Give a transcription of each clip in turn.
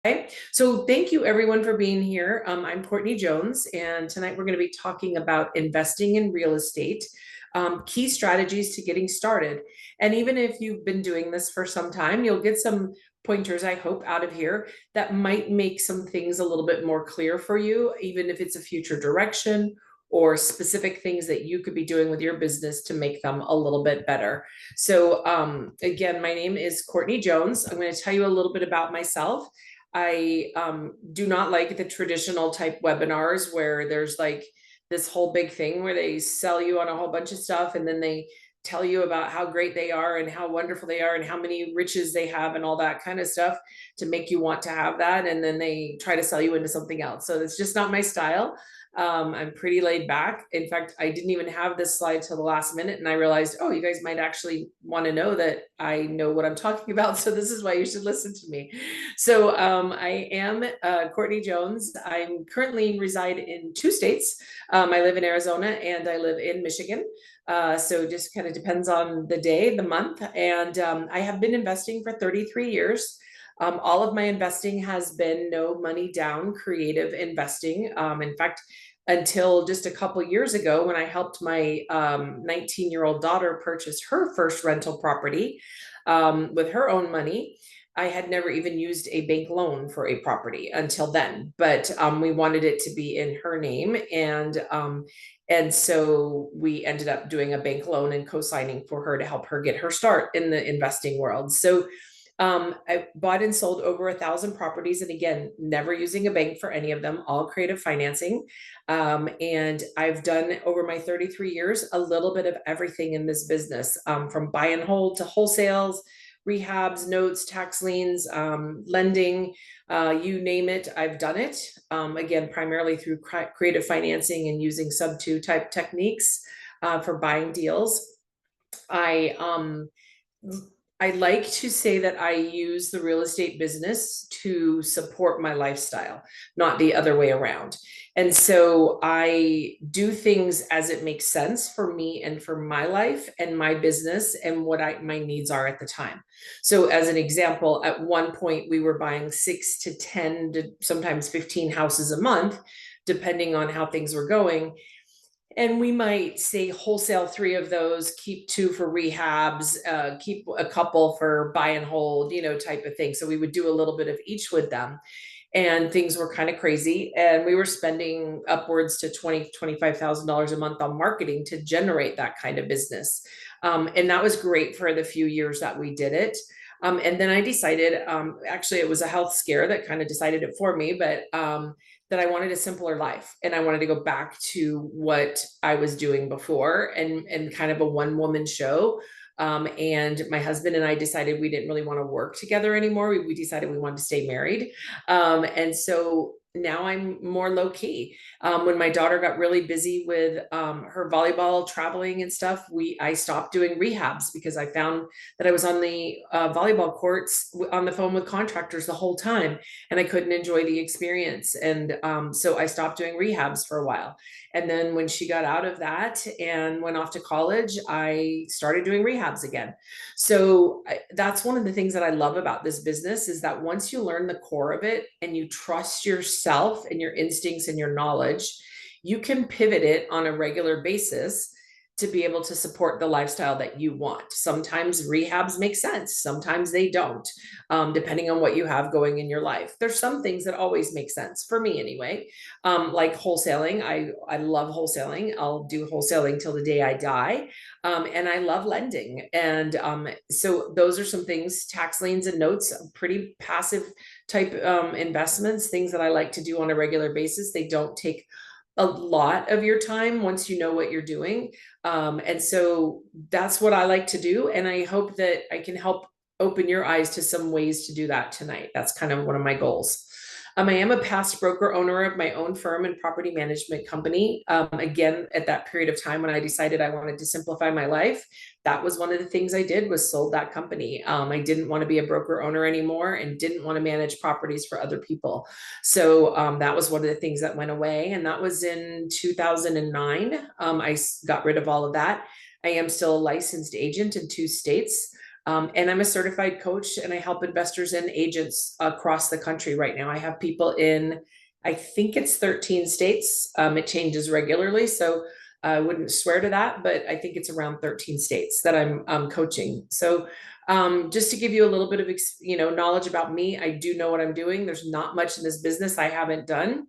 Okay, so thank you everyone for being here. I'm Courtney Jones, and tonight we're going to be talking about investing in real estate, key strategies to getting started. And even if you've been doing this for some time, you'll get some pointers, I hope, out of here that might make some things a little bit more clear for you, even if it's a future direction or specific things that you could be doing with your business to make them a little bit better. So, again, my name is Courtney Jones. I'm going to tell you a little bit about myself. I do not like the traditional type webinars where there's like this whole big thing where they sell you on a whole bunch of stuff and then they tell you about how great they are and how wonderful they are and how many riches they have and all that kind of stuff to make you want to have that. And then they try to sell you into something else. So it's just not my style. I'm pretty laid back. In fact, I didn't even have this slide till the last minute, and I realized, oh, you guys might actually want to know that I know what I'm talking about. So this is why you should listen to me. So I am Courtney Jones. I'm currently reside in two states. I live in Arizona and I live in Michigan. So just kind of depends on the day, the month. And I have been investing for 33 years. All of my investing has been no money down creative investing. In fact, until just a couple years ago when I helped my 19-year-old daughter purchase her first rental property with her own money. I had never even used a bank loan for a property until then, but we wanted it to be in her name, and so we ended up doing a bank loan and co-signing for her to help her get her start in the investing world. So I bought and sold over 1,000 properties, and again, never using a bank for any of them, all creative financing. And I've done over my 33 years a little bit of everything in this business, from buy and hold to wholesales, rehabs, notes, tax liens, lending, you name it, I've done it. Again, primarily through creative financing and using sub-2 type techniques for buying deals. I like to say that I use the real estate business to support my lifestyle, not the other way around. And so I do things as it makes sense for me and for my life and my business and what my needs are at the time. So as an example, at one point we were buying 6 to 10 to sometimes 15 houses a month, depending on how things were going. And we might say wholesale 3 of those, keep 2 for rehabs, keep a couple for buy and hold, type of thing. So we would do a little bit of each with them. And things were kind of crazy. And we were spending upwards to $25,000 a month on marketing to generate that kind of business. And that was great for the few years that we did it. And then I decided, actually, it was a health scare that kind of decided it for me, but that I wanted a simpler life and I wanted to go back to what I was doing before and kind of a one woman show. And my husband and I decided we didn't really want to work together anymore. We decided we wanted to stay married. And so now I'm more low key. When my daughter got really busy with her volleyball traveling and stuff, I stopped doing rehabs because I found that I was on the volleyball courts on the phone with contractors the whole time, and I couldn't enjoy the experience. And so I stopped doing rehabs for a while. And then when she got out of that and went off to college, I started doing rehabs again. So that's one of the things that I love about this business is that once you learn the core of it and you trust yourself and your instincts and your knowledge, you can pivot it on a regular basis to be able to support the lifestyle that you want. Sometimes rehabs make sense, sometimes they don't, depending on what you have going in your life. There's some things that always make sense for me anyway, like wholesaling. I love wholesaling. I'll do wholesaling till the day I die. And I love lending. And so those are some things, tax liens and notes, pretty passive type investments, things that I like to do on a regular basis. They don't take a lot of your time once you know what you're doing. And so that's what I like to do. And I hope that I can help open your eyes to some ways to do that tonight. That's kind of one of my goals. I am a past broker owner of my own firm and property management company. Again, at that period of time when I decided I wanted to simplify my life, that was one of the things I did was sold that company. I didn't want to be a broker owner anymore and didn't want to manage properties for other people. So that was one of the things that went away. And that was in 2009. I got rid of all of that. I am still a licensed agent in 2 states. And I'm a certified coach, and I help investors and agents across the country right now. I have people in, I think it's 13 states. It changes regularly, so I wouldn't swear to that, but I think it's around 13 states that I'm coaching. So just to give you a little bit of knowledge about me, I do know what I'm doing. There's not much in this business I haven't done.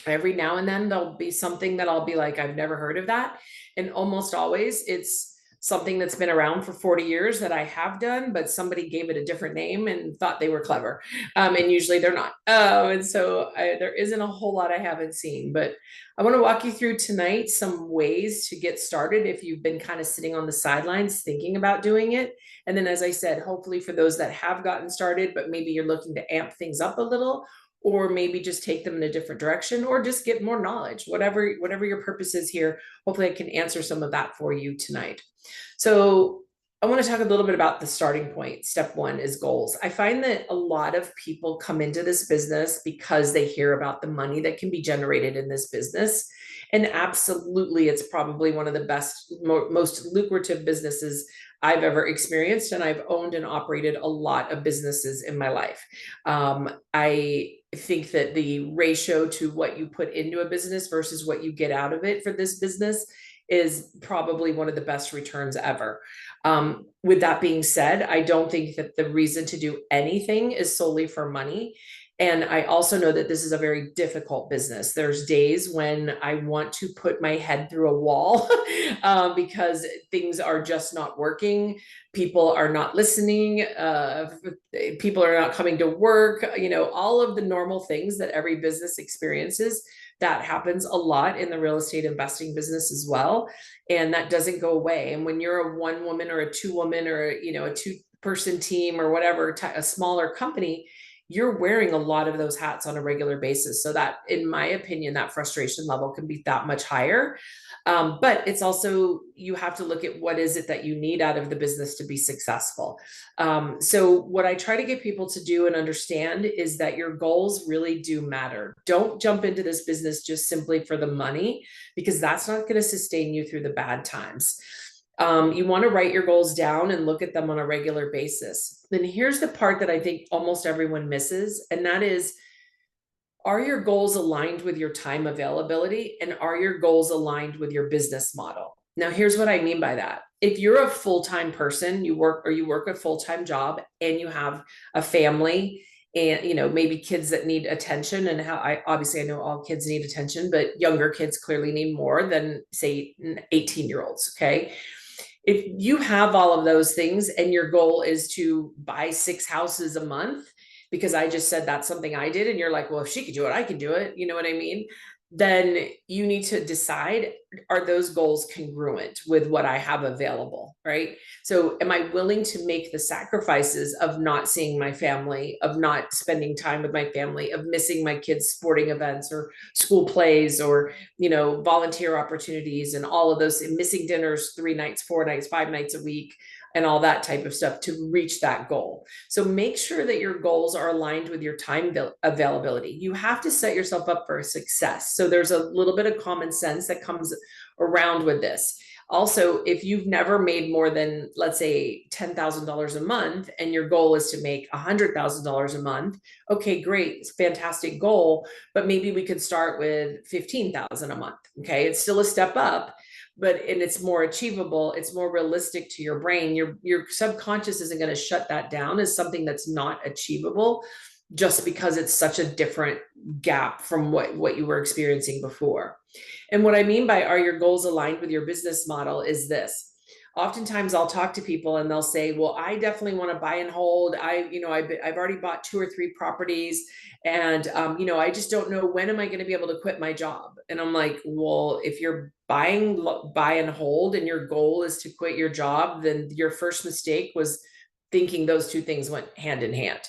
Every now and then there'll be something that I'll be like, I've never heard of that. And almost always it's something that's been around for 40 years that I have done, but somebody gave it a different name and thought they were clever. And usually they're not. And so there isn't a whole lot I haven't seen, but I want to walk you through tonight some ways to get started if you've been kind of sitting on the sidelines thinking about doing it. And then, as I said, hopefully for those that have gotten started, but maybe you're looking to amp things up a little, or maybe just take them in a different direction, or just get more knowledge, whatever your purpose is here. Hopefully I can answer some of that for you tonight. So I want to talk a little bit about the starting point. Step one is goals. I find that a lot of people come into this business because they hear about the money that can be generated in this business. And absolutely, it's probably one of the best, most lucrative businesses I've ever experienced. And I've owned and operated a lot of businesses in my life. I think that the ratio to what you put into a business versus what you get out of it for this business is probably one of the best returns ever. With that being said, I don't think that the reason to do anything is solely for money. And I also know that this is a very difficult business. There's days when I want to put my head through a wall because things are just not working. People are not listening. People are not coming to work. All of the normal things that every business experiences. That happens a lot in the real estate investing business as well. And that doesn't go away. And when you're a one woman or a two woman or, a 2-person team or whatever, a smaller company, you're wearing a lot of those hats on a regular basis. So that, in my opinion, that frustration level can be that much higher. But it's also, you have to look at what is it that you need out of the business to be successful. So what I try to get people to do and understand is that your goals really do matter. Don't jump into this business just simply for the money, because that's not going to sustain you through the bad times. You want to write your goals down and look at them on a regular basis. Then here's the part that I think almost everyone misses, and that is, are your goals aligned with your time availability, and are your goals aligned with your business model? Now, here's what I mean by that. If you're a full-time person, you work a full-time job and you have a family and, maybe kids that need attention, and obviously I know all kids need attention, but younger kids clearly need more than, say, 18-year-olds. Okay. If you have all of those things and your goal is to buy 6 houses a month, because I just said that's something I did, and you're like, well, if she could do it, I can do it. You know what I mean? Then you need to decide, are those goals congruent with what I have available, right? So am I willing to make the sacrifices of not seeing my family, of not spending time with my family, of missing my kids' sporting events or school plays or, volunteer opportunities and all of those, missing dinners 3 nights, 4 nights, 5 nights a week, and all that type of stuff to reach that goal. So make sure that your goals are aligned with your time availability. You have to set yourself up for success. So there's a little bit of common sense that comes around with this. Also, if you've never made more than, let's say, $10,000 a month, and your goal is to make $100,000 a month, okay, great, it's a fantastic goal, but maybe we could start with 15,000 a month. Okay, it's still a step up, and it's more achievable. It's more realistic to your brain. Your subconscious isn't going to shut that down as something that's not achievable, just because it's such a different gap from what you were experiencing before. And what I mean by, are your goals aligned with your business model, is this. Oftentimes I'll talk to people and they'll say, well, I definitely want to buy and hold. I've already bought 2 or 3 properties, and I just don't know, when am I going to be able to quit my job? And I'm like, well, if you're buy and hold and your goal is to quit your job, then your first mistake was thinking those 2 things went hand in hand.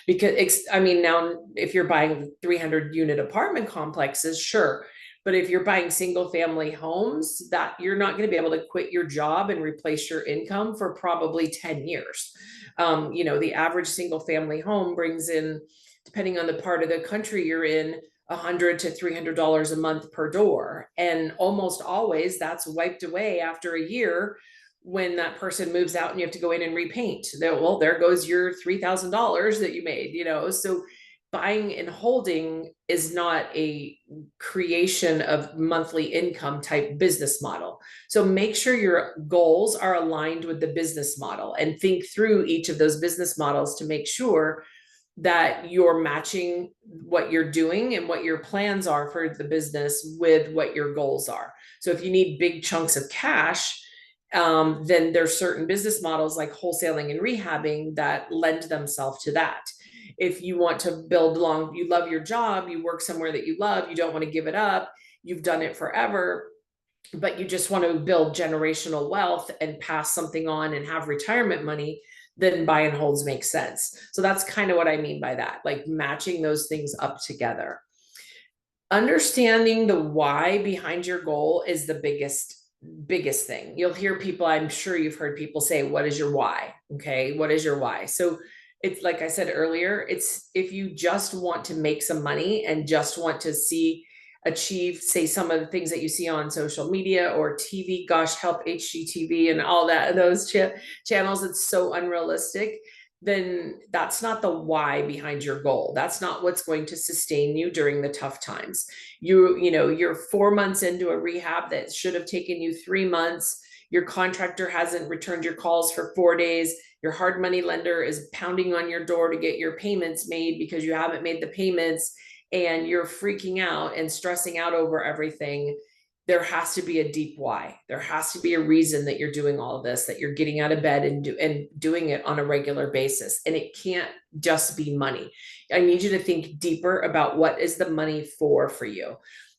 Because now if you're buying 300 unit apartment complexes, sure. But if you're buying single family homes, that you're not going to be able to quit your job and replace your income for probably 10 years. The average single family home brings in, depending on the part of the country you're in, $100 to $300 a month per door. And almost always that's wiped away after a year when that person moves out and you have to go in and repaint. Well, there goes your $3,000 that you made, So buying and holding is not a creation of monthly income type business model. So make sure your goals are aligned with the business model and think through each of those business models to make sure that you're matching what you're doing and what your plans are for the business with what your goals are. So if you need big chunks of cash, then there's certain business models like wholesaling and rehabbing that lend themselves to that. If you want to build long, you love your job, you work somewhere that you love, you don't want to give it up, you've done it forever, but you just want to build generational wealth and pass something on and have retirement money, then buy and holds make sense. So that's kind of what I mean by that, like matching those things up together. Understanding the why behind your goal is the biggest thing. You'll hear people, I'm sure you've heard people say, what is your why? Okay, what is your why? So it's like I said earlier, it's if you just want to make some money and just want to achieve, say, some of the things that you see on social media or TV, gosh, help HGTV and all that, those channels, it's so unrealistic. Then that's not the why behind your goal. That's not what's going to sustain you during the tough times. You're 4 months into a rehab that should have taken you 3 months. Your contractor hasn't returned your calls for 4 days. Your hard money lender is pounding on your door to get your payments made because you haven't made the payments, and you're freaking out and stressing out over everything. There has to be a deep why. There has to be a reason that you're doing all of this, that you're getting out of bed and doing it on a regular basis. And it can't just be money. I need you to think deeper about what is the money for you.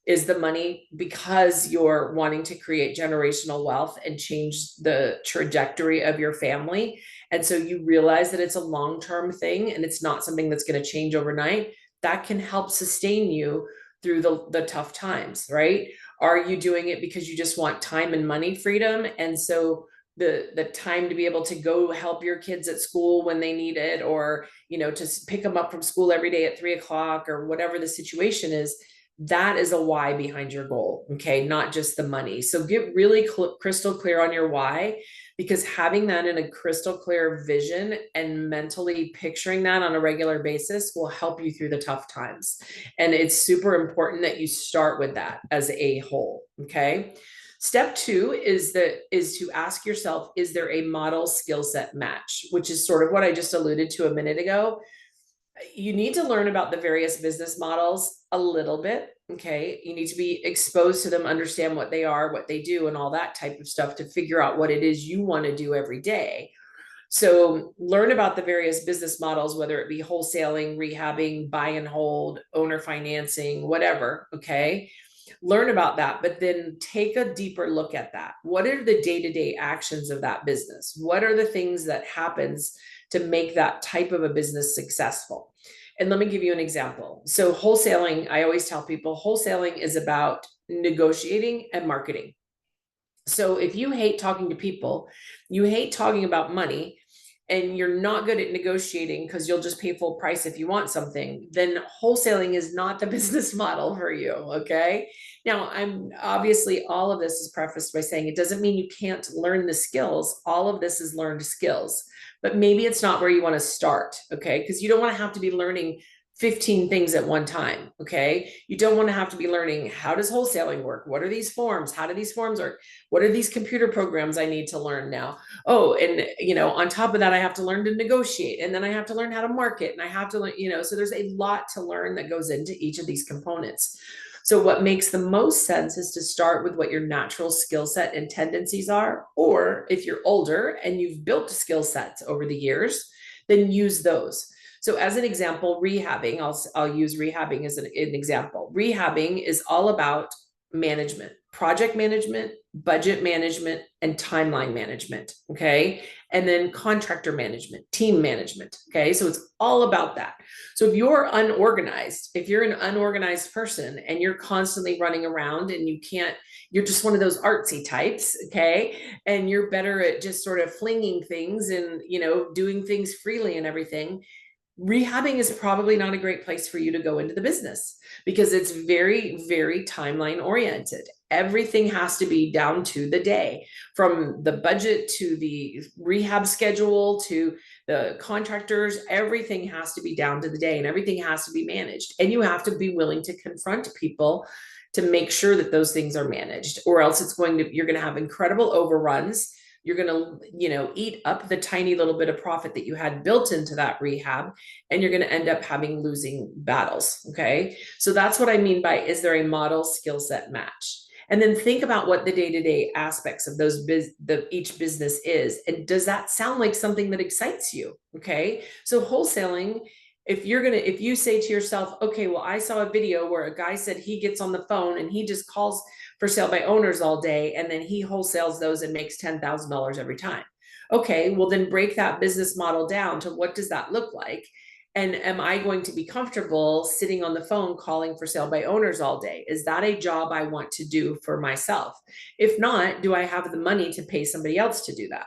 Is the money because you're wanting to create generational wealth and change the trajectory of your family? And so you realize that it's a long-term thing and it's not something that's going to change overnight. That can help sustain you through the tough times, right? Are you doing it because you just want time and money freedom? And so the time to be able to go help your kids at school when they need it, or, to pick them up from school every day at 3 o'clock, or whatever the situation is, that is a why behind your goal. Okay. Not just the money. So get really crystal clear on your why, because having that in a crystal clear vision and mentally picturing that on a regular basis will help you through the tough times. And it's super important that you start with that as a whole. Okay. Step 2 is to ask yourself, is there a model skill set match, which is sort of what I just alluded to a minute ago. You need to learn about the various business models a little bit. Okay. You need to be exposed to them, understand what they are, what they do, and all that type of stuff to figure out what it is you want to do every day. So learn about the various business models, whether it be wholesaling, rehabbing, buy and hold, owner financing, whatever. Okay. Learn about that, but then take a deeper look at that. What are the day-to-day actions of that business? What are the things that happens to make that type of a business successful? And let me give you an example. So wholesaling, I always tell people, wholesaling is about negotiating and marketing. So if you hate talking to people, you hate talking about money, and you're not good at negotiating because you'll just pay full price if you want something, then wholesaling is not the business model for you. Okay. Now, I'm obviously, all of this is prefaced by saying it doesn't mean you can't learn the skills. All of this is learned skills, but maybe it's not where you want to start. Okay. Because you don't want to have to be learning 15 things at one time. Okay. You don't want to have to be learning, how does wholesaling work? What are these forms? How do these forms work? What are these computer programs I need to learn now? Oh, and on top of that, I have to learn to negotiate, and then I have to learn how to market, and I have to learn, so there's a lot to learn that goes into each of these components. So what makes the most sense is to start with what your natural skill set and tendencies are, or if you're older and you've built skill sets over the years, then use those. So as an example, rehabbing, I'll use rehabbing as an example. Rehabbing is all about management, project management, budget management, and timeline management. Okay. And then contractor management, team management. Okay. So it's all about that. So if you're unorganized, if you're an unorganized person and you're constantly running around and you're just one of those artsy types. Okay. And you're better at just sort of flinging things and, doing things freely and everything, rehabbing is probably not a great place for you to go into the business, because it's very, very timeline oriented. Everything has to be down to the day, from the budget to the rehab schedule to the contractors. Everything has to be down to the day, and everything has to be managed. And you have to be willing to confront people to make sure that those things are managed, or else you're going to have incredible overruns. You're going to, eat up the tiny little bit of profit that you had built into that rehab, and you're going to end up having losing battles. Okay. So that's what I mean by, is there a model skill set match? And then think about what the day-to-day aspects of each business is. And does that sound like something that excites you? Okay. So wholesaling, if you say to yourself, okay, well, I saw a video where a guy said he gets on the phone and he just calls for sale by owners all day, and then he wholesales those and makes $10,000 every time. Okay, well, then break that business model down to, what does that look like? And am I going to be comfortable sitting on the phone calling for sale by owners all day? Is that a job I want to do for myself? If not, do I have the money to pay somebody else to do that?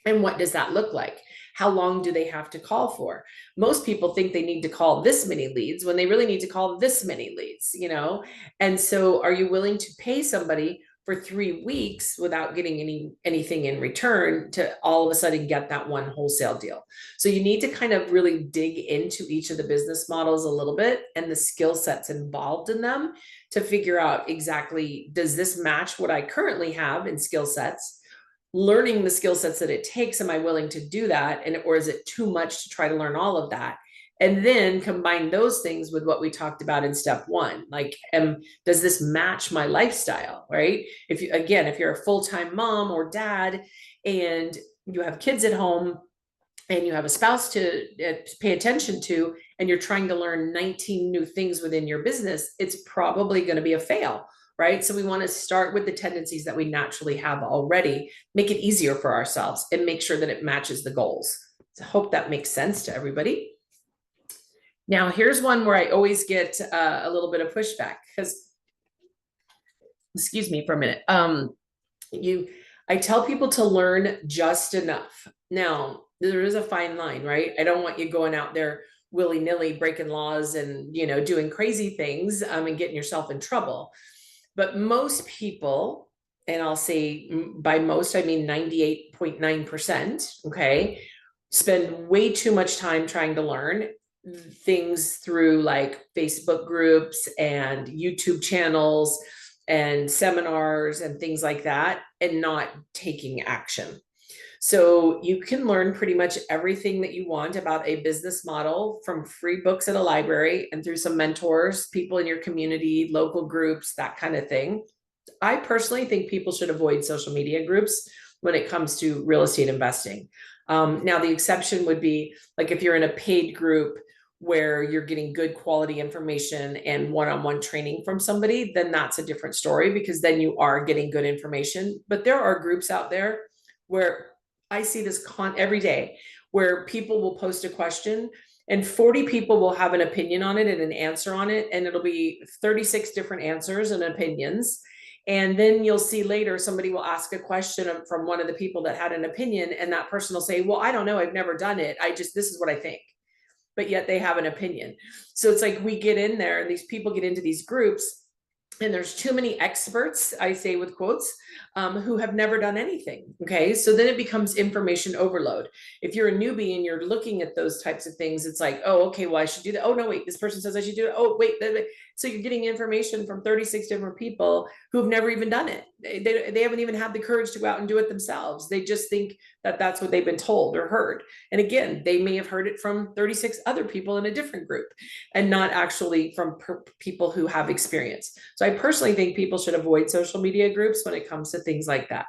And what does that look like? How long do they have to call for? Most people think they need to call this many leads when they really need to call this many leads. And so are you willing to pay somebody for 3 weeks without getting anything in return to all of a sudden get that one wholesale deal? So you need to kind of really dig into each of the business models a little bit and the skill sets involved in them to figure out exactly, does this match what I currently have in skill sets? Learning the skill sets that it takes, am I willing to do that? Or is it too much to try to learn all of that? And then combine those things with what we talked about in step one. Like, does this match my lifestyle, right? If you're a full-time mom or dad and you have kids at home and you have a spouse to pay attention to, and you're trying to learn 19 new things within your business, it's probably going to be a fail, right? So we want to start with the tendencies that we naturally have already, make it easier for ourselves, and make sure that it matches the goals. So I hope that makes sense to everybody. Now, here's one where I always get a little bit of pushback, because, excuse me for a minute. I tell people to learn just enough. Now, there is a fine line, right? I don't want you going out there willy-nilly breaking laws and, doing crazy things and getting yourself in trouble. But most people, and I'll say by most, I mean 98.9%, okay, spend way too much time trying to learn things through like Facebook groups and YouTube channels and seminars and things like that, and not taking action. So you can learn pretty much everything that you want about a business model from free books at a library and through some mentors, people in your community, local groups, that kind of thing. I personally think people should avoid social media groups when it comes to real estate investing. Now, the exception would be like if you're in a paid group where you're getting good quality information and one-on-one training from somebody, then that's a different story, because then you are getting good information. But there are groups out there where I see this every day, where people will post a question and 40 people will have an opinion on it and an answer on it. And it'll be 36 different answers and opinions. And then you'll see later, somebody will ask a question from one of the people that had an opinion, and that person will say, well, I don't know, I've never done it. This is what I think. But yet they have an opinion. So it's like we get in there and these people get into these groups, and there's too many experts, I say with quotes, who have never done anything. Okay. So then it becomes information overload. If you're a newbie and you're looking at those types of things, it's like, oh, okay, well, I should do that. Oh, no, wait, this person says I should do it. Oh, wait. So you're getting information from 36 different people who've never even done it. They haven't even had the courage to go out and do it themselves. They just think that that's what they've been told or heard. And again, they may have heard it from 36 other people in a different group, and not actually from people who have experience. So I personally think people should avoid social media groups when it comes to things like that.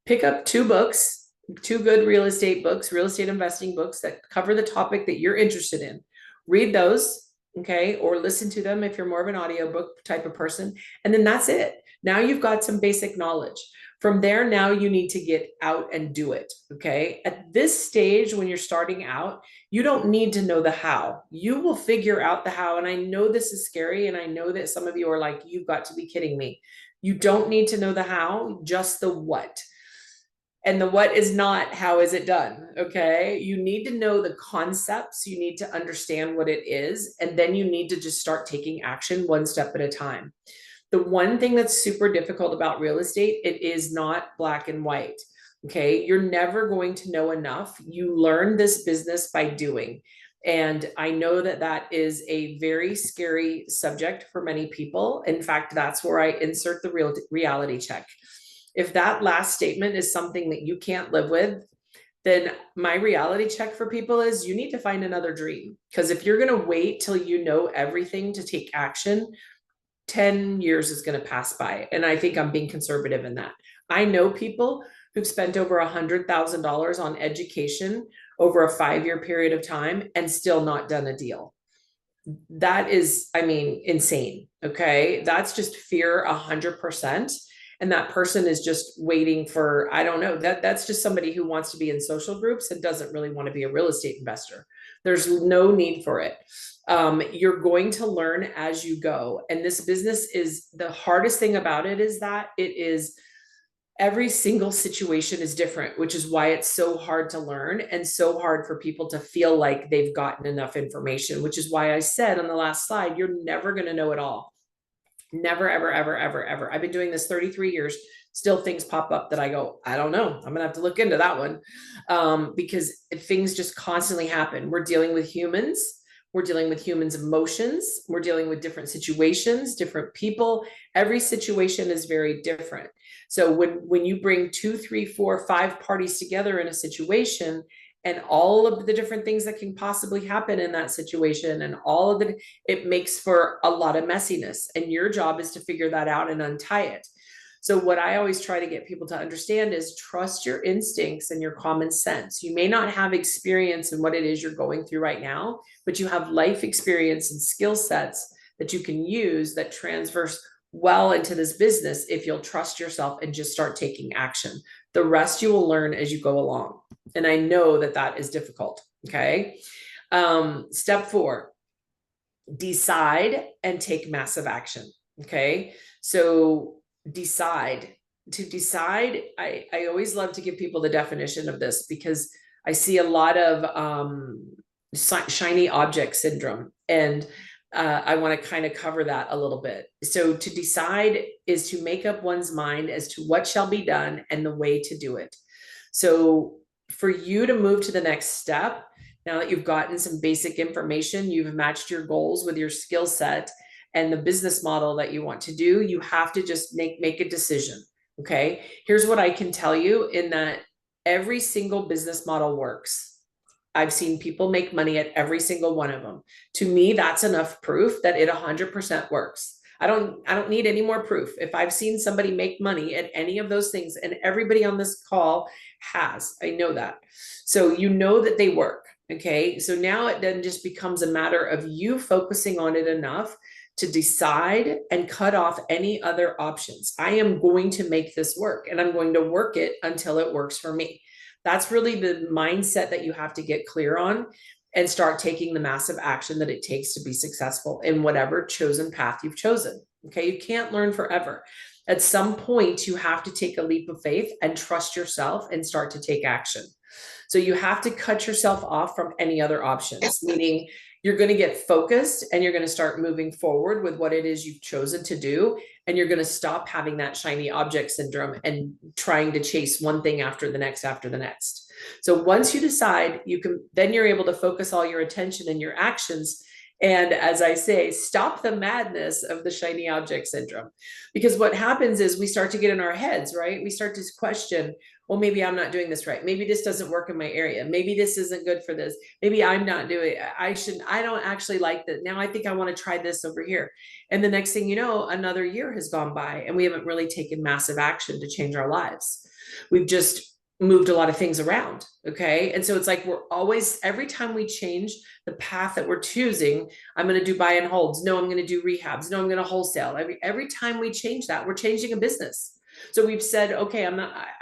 Pick up 2 books, 2 good real estate books, real estate investing books that cover the topic that you're interested in. Read those. Okay. Or listen to them if you're more of an audiobook type of person. And then that's it. Now you've got some basic knowledge. From there, now you need to get out and do it. Okay. At this stage, when you're starting out, you don't need to know the how. You will figure out the how. And I know this is scary. And I know that some of you are like, you've got to be kidding me. You don't need to know the how, just the what. And the what is not, how is it done? Okay. You need to know the concepts. You need to understand what it is. And then you need to just start taking action one step at a time. The one thing that's super difficult about real estate, it is not black and white. Okay. You're never going to know enough. You learn this business by doing. And I know that that is a very scary subject for many people. In fact, that's where I insert the reality check. If that last statement is something that you can't live with, then my reality check for people is you need to find another dream. Because if you're going to wait till you know everything to take action, 10 years is going to pass by. And I think I'm being conservative in that. I know people who've spent over $100,000 on education over a 5-year period of time and still not done a deal. That is, I mean, insane. Okay. That's just fear 100%. And that person is just waiting for, I don't know, that's just somebody who wants to be in social groups and doesn't really want to be a real estate investor. There's no need for it. You're going to learn as you go. And this business is, the hardest thing about it is that it is, every single situation is different, which is why it's so hard to learn and so hard for people to feel like they've gotten enough information, which is why I said on the last slide, you're never going to know it all. Never, ever, ever, ever, ever. I've been doing this 33 years. Still things pop up that I go, I don't know. I'm going to have to look into that one. Because things just constantly happen. We're dealing with humans. We're dealing with humans' emotions. We're dealing with different situations, different people. Every situation is very different. So when you bring 2, 3, 4, 5 parties together in a situation, and all of the different things that can possibly happen in that situation, and all of it, it makes for a lot of messiness. And your job is to figure that out and untie it. So what I always try to get people to understand is trust your instincts and your common sense. You may not have experience in what it is you're going through right now, but you have life experience and skill sets that you can use that transverse well into this business if you'll trust yourself and just start taking action. The rest you will learn as you go along. And I know that that is difficult. Okay. Step 4, decide and take massive action. Okay. So decide. To decide, I always love to give people the definition of this because I see a lot of shiny object syndrome. And I want to kind of cover that a little bit. So to decide is to make up one's mind as to what shall be done and the way to do it. So for you to move to the next step, now that you've gotten some basic information, you've matched your goals with your skill set and the business model that you want to do, you have to just make a decision. Okay. Here's what I can tell you in that every single business model works. I've seen people make money at every single one of them. To me, that's enough proof that it 100% works. I don't need any more proof. If I've seen somebody make money at any of those things, and everybody on this call has, I know that. So you know that they work. Okay. So now it then just becomes a matter of you focusing on it enough to decide and cut off any other options. I am going to make this work and I'm going to work it until it works for me. That's really the mindset that you have to get clear on and start taking the massive action that it takes to be successful in whatever chosen path you've chosen. Okay. You can't learn forever. At some point, you have to take a leap of faith and trust yourself and start to take action. So you have to cut yourself off from any other options, meaning you're going to get focused and you're going to start moving forward with what it is you've chosen to do. And you're going to stop having that shiny object syndrome and trying to chase one thing after the next, after the next. So once you decide, then you're able to focus all your attention and your actions. And as I say, stop the madness of the shiny object syndrome. Because what happens is we start to get in our heads, right? We start to question, well, maybe I'm not doing this right. Maybe this doesn't work in my area. Maybe this isn't good for this. Maybe I'm not doing it. I don't actually like that. Now I think I want to try this over here. And the next thing you know, another year has gone by and we haven't really taken massive action to change our lives. We've just moved a lot of things around. Okay. And so it's like, we're always, every time we change the path that we're choosing, I'm going to do buy and holds. No, I'm going to do rehabs. No, I'm going to wholesale. Every time we change that, we're changing a business. So we've said, okay,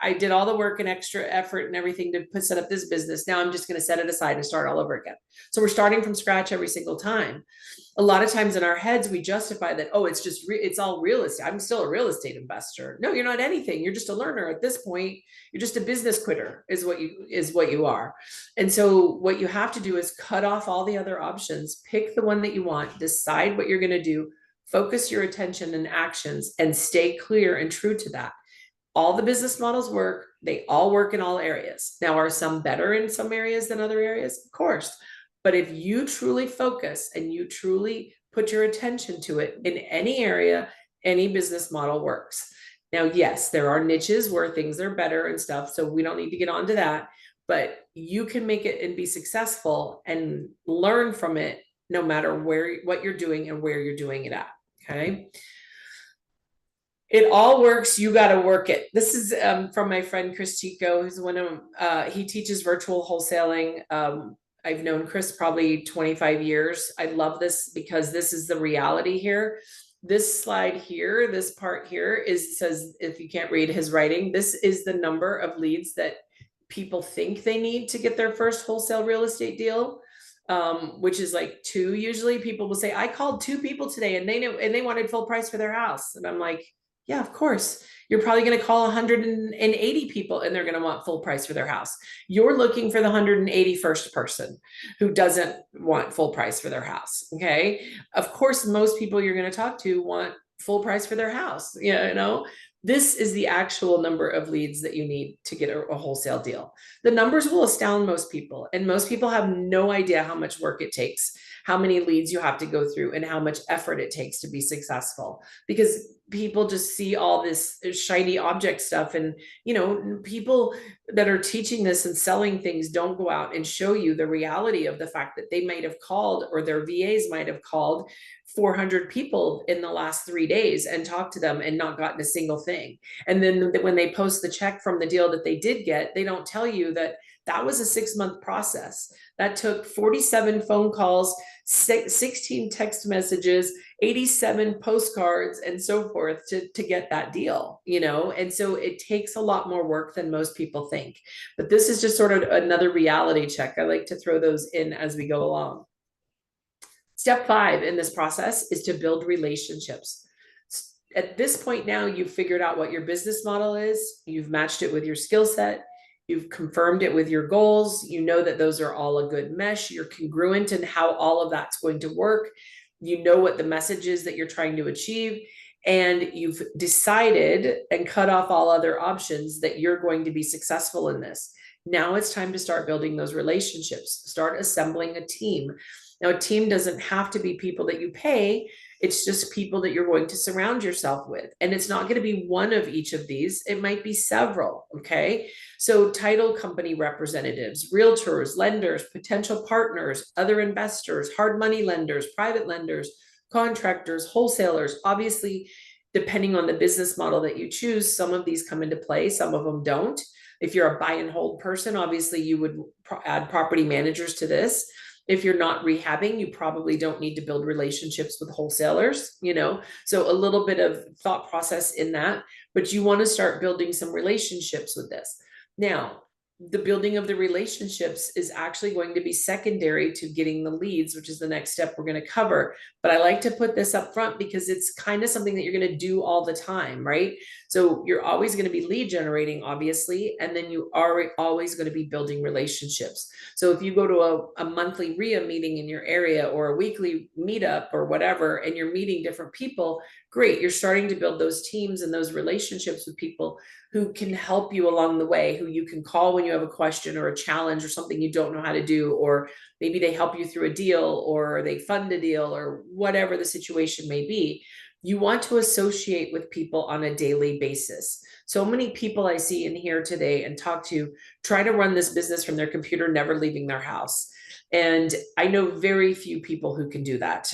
I did all the work and extra effort and everything to set up this business. Now I'm just going to set it aside and start all over again. So we're starting from scratch every single time. A lot of times in our heads, we justify that, oh, it's all real estate. I'm still a real estate investor. No, you're not anything. You're just a learner at this point. You're just a business quitter is what you are. And so what you have to do is cut off all the other options, pick the one that you want, decide what you're going to do, focus your attention and actions and stay clear and true to that. All the business models work. They all work in all areas. Now, are some better in some areas than other areas? Of course. But if you truly focus and you truly put your attention to it in any area, any business model works. Now, yes, there are niches where things are better and stuff. So we don't need to get onto that, but you can make it and be successful and learn from it no matter what you're doing and where you're doing it at. Okay. It all works. You got to work it. This is from my friend Chris Chico, who's one of he teaches virtual wholesaling. I've known Chris probably 25 years. I love this because this is the reality here. This slide here, this part here says, if you can't read his writing, this is the number of leads that people think they need to get their first wholesale real estate deal. Which is like 2. Usually people will say, I called 2 people today and they wanted full price for their house. And I'm like, yeah, of course. You're probably going to call 180 people and they're going to want full price for their house. You're looking for the 181st person who doesn't want full price for their house. Okay. Of course, most people you're going to talk to want full price for their house. You know, this is the actual number of leads that you need to get a wholesale deal. The numbers will astound most people, and most people have no idea how much work it takes, how many leads you have to go through, and how much effort it takes to be successful, because people just see all this shiny object stuff. And, you know, people that are teaching this and selling things don't go out and show you the reality of the fact that they might have called, or their VAs might have called 400 people in the last 3 days and talked to them and not gotten a single thing. And then when they post the check from the deal that they did get, they don't tell you that that was a 6-month process. That took 47 phone calls, 16 text messages, 87 postcards, and so forth to get that deal, you know? And so it takes a lot more work than most people think. But this is just sort of another reality check. I like to throw those in as we go along. Step 5 in this process is to build relationships. At this point now, you've figured out what your business model is. You've matched it with your skill set. You've confirmed it with your goals. You know that those are all a good mesh. You're congruent in how all of that's going to work. You know what the message is that you're trying to achieve. And you've decided and cut off all other options that you're going to be successful in this. Now it's time to start building those relationships. Start assembling a team. Now, a team doesn't have to be people that you pay. It's just people that you're going to surround yourself with. And it's not going to be one of each of these. It might be several. Okay. So title company representatives, realtors, lenders, potential partners, other investors, hard money lenders, private lenders, contractors, wholesalers. Obviously, depending on the business model that you choose, some of these come into play, some of them don't. If you're a buy and hold person, obviously you would add property managers to this. If you're not rehabbing, you probably don't need to build relationships with wholesalers, you know, so a little bit of thought process in that, but you want to start building some relationships with this. Now, the building of the relationships is actually going to be secondary to getting the leads, which is the next step we're going to cover. But I like to put this up front because it's kind of something that you're going to do all the time, right? So you're always going to be lead generating, obviously, and then you are always going to be building relationships. So if you go to a monthly RIA meeting in your area, or a weekly meetup or whatever, and you're meeting different people, great. You're starting to build those teams and those relationships with people who can help you along the way, who you can call when you have a question or a challenge or something you don't know how to do, or maybe they help you through a deal, or they fund a deal, or whatever the situation may be. You want to associate with people on a daily basis. So many people I see in here today and talk to try to run this business from their computer, never leaving their house. And I know very few people who can do that.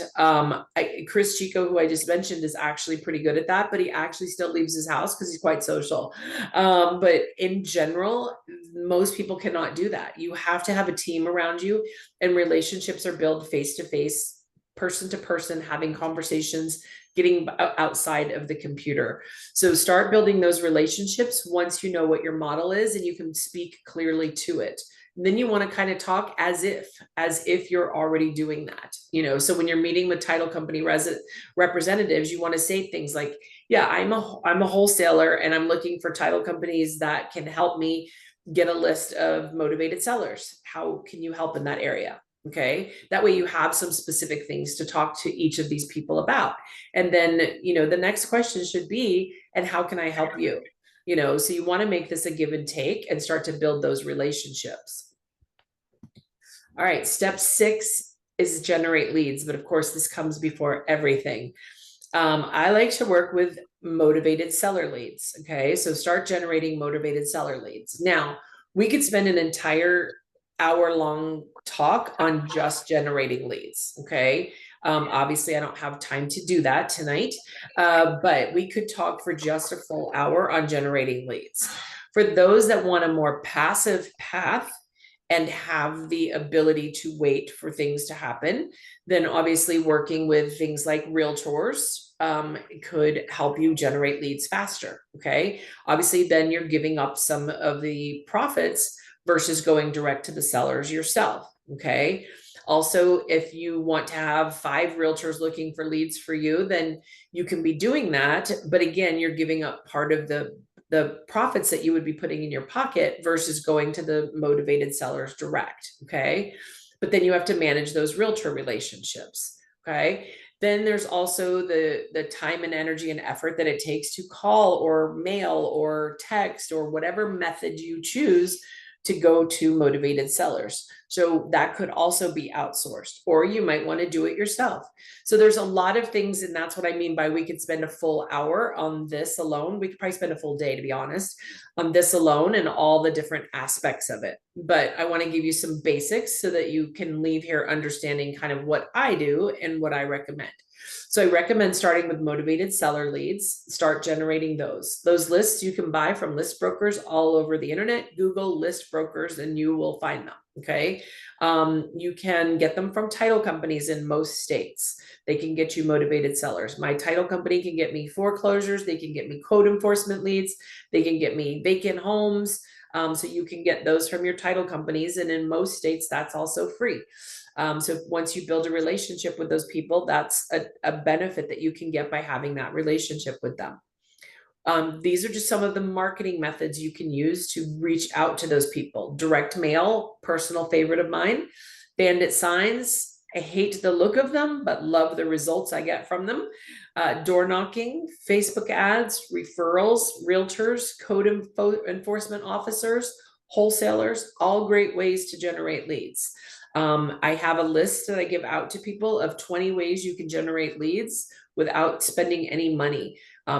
Chris Chico, who I just mentioned, is actually pretty good at that, but he actually still leaves his house because he's quite social. But in general, most people cannot do that. You have to have a team around you, and relationships are built face to face, person to person, having conversations, getting outside of the computer. So start building those relationships once you know what your model is and you can speak clearly to it. And then you want to kind of talk as if you're already doing that, you know. So when you're meeting with title company representatives, you want to say things like, yeah, I'm a wholesaler and I'm looking for title companies that can help me get a list of motivated sellers. How can you help in that area? Okay. That way you have some specific things to talk to each of these people about. And then, the next question should be, and how can I help you? So you want to make this a give and take and start to build those relationships. All right. Step 6 is generate leads. But of course, this comes before everything. I like to work with motivated seller leads. Okay. So start generating motivated seller leads. Now, we could spend an entire hour-long talk on just generating leads. Okay. Obviously, I don't have time to do that tonight, but we could talk for just a full hour on generating leads. For those that want a more passive path and have the ability to wait for things to happen, then obviously working with things like realtors could help you generate leads faster. Okay. Obviously, then you're giving up some of the profits versus going direct to the sellers yourself. Okay. Also, if you want to have 5 realtors looking for leads for you, then you can be doing that. But again, you're giving up part of the profits that you would be putting in your pocket versus going to the motivated sellers direct. Okay. But then you have to manage those realtor relationships. Okay. Then there's also the time and energy and effort that it takes to call or mail or text or whatever method you choose to go to motivated sellers. So that could also be outsourced, or you might want to do it yourself. So there's a lot of things, and that's what I mean by we could spend a full hour on this alone. We could probably spend a full day, to be honest, on this alone and all the different aspects of it. But I want to give you some basics so that you can leave here understanding kind of what I do and what I recommend. So I recommend starting with motivated seller leads. Start generating those. Those lists you can buy from list brokers all over the internet. Google list brokers and you will find them. Okay. You can get them from title companies in most states. They can get you motivated sellers. My title company can get me foreclosures. They can get me code enforcement leads. They can get me vacant homes. So you can get those from your title companies. And in most states, that's also free. So once you build a relationship with those people, that's a benefit that you can get by having that relationship with them. These are just some of the marketing methods you can use to reach out to those people. Direct mail, personal favorite of mine. Bandit signs. I hate the look of them, but love the results I get from them. Door knocking, Facebook ads, referrals, realtors, code enforcement officers, wholesalers, all great ways to generate leads. I have a list that I give out to people of 20 ways you can generate leads without spending any money.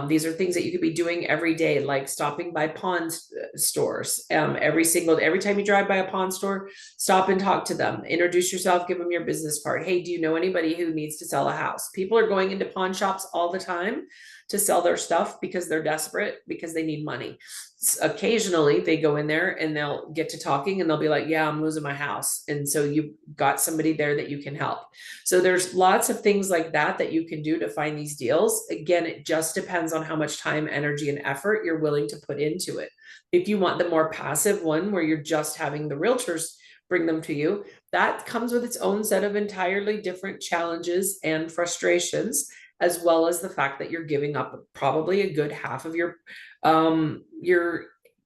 These are things that you could be doing every day, like stopping by pawn stores. Every time you drive by a pawn store, stop and talk to them. Introduce yourself, give them your business card. Hey, do you know anybody who needs to sell a house? People are going into pawn shops all the time to sell their stuff because they're desperate, because they need money. Occasionally they go in there and they'll get to talking and they'll be like, yeah, I'm losing my house. And so you've got somebody there that you can help. So there's lots of things like that you can do to find these deals. Again, it just depends on how much time, energy, and effort you're willing to put into it. If you want the more passive one where you're just having the realtors bring them to you, that comes with its own set of entirely different challenges and frustrations, as well as the fact that you're giving up probably a good half of your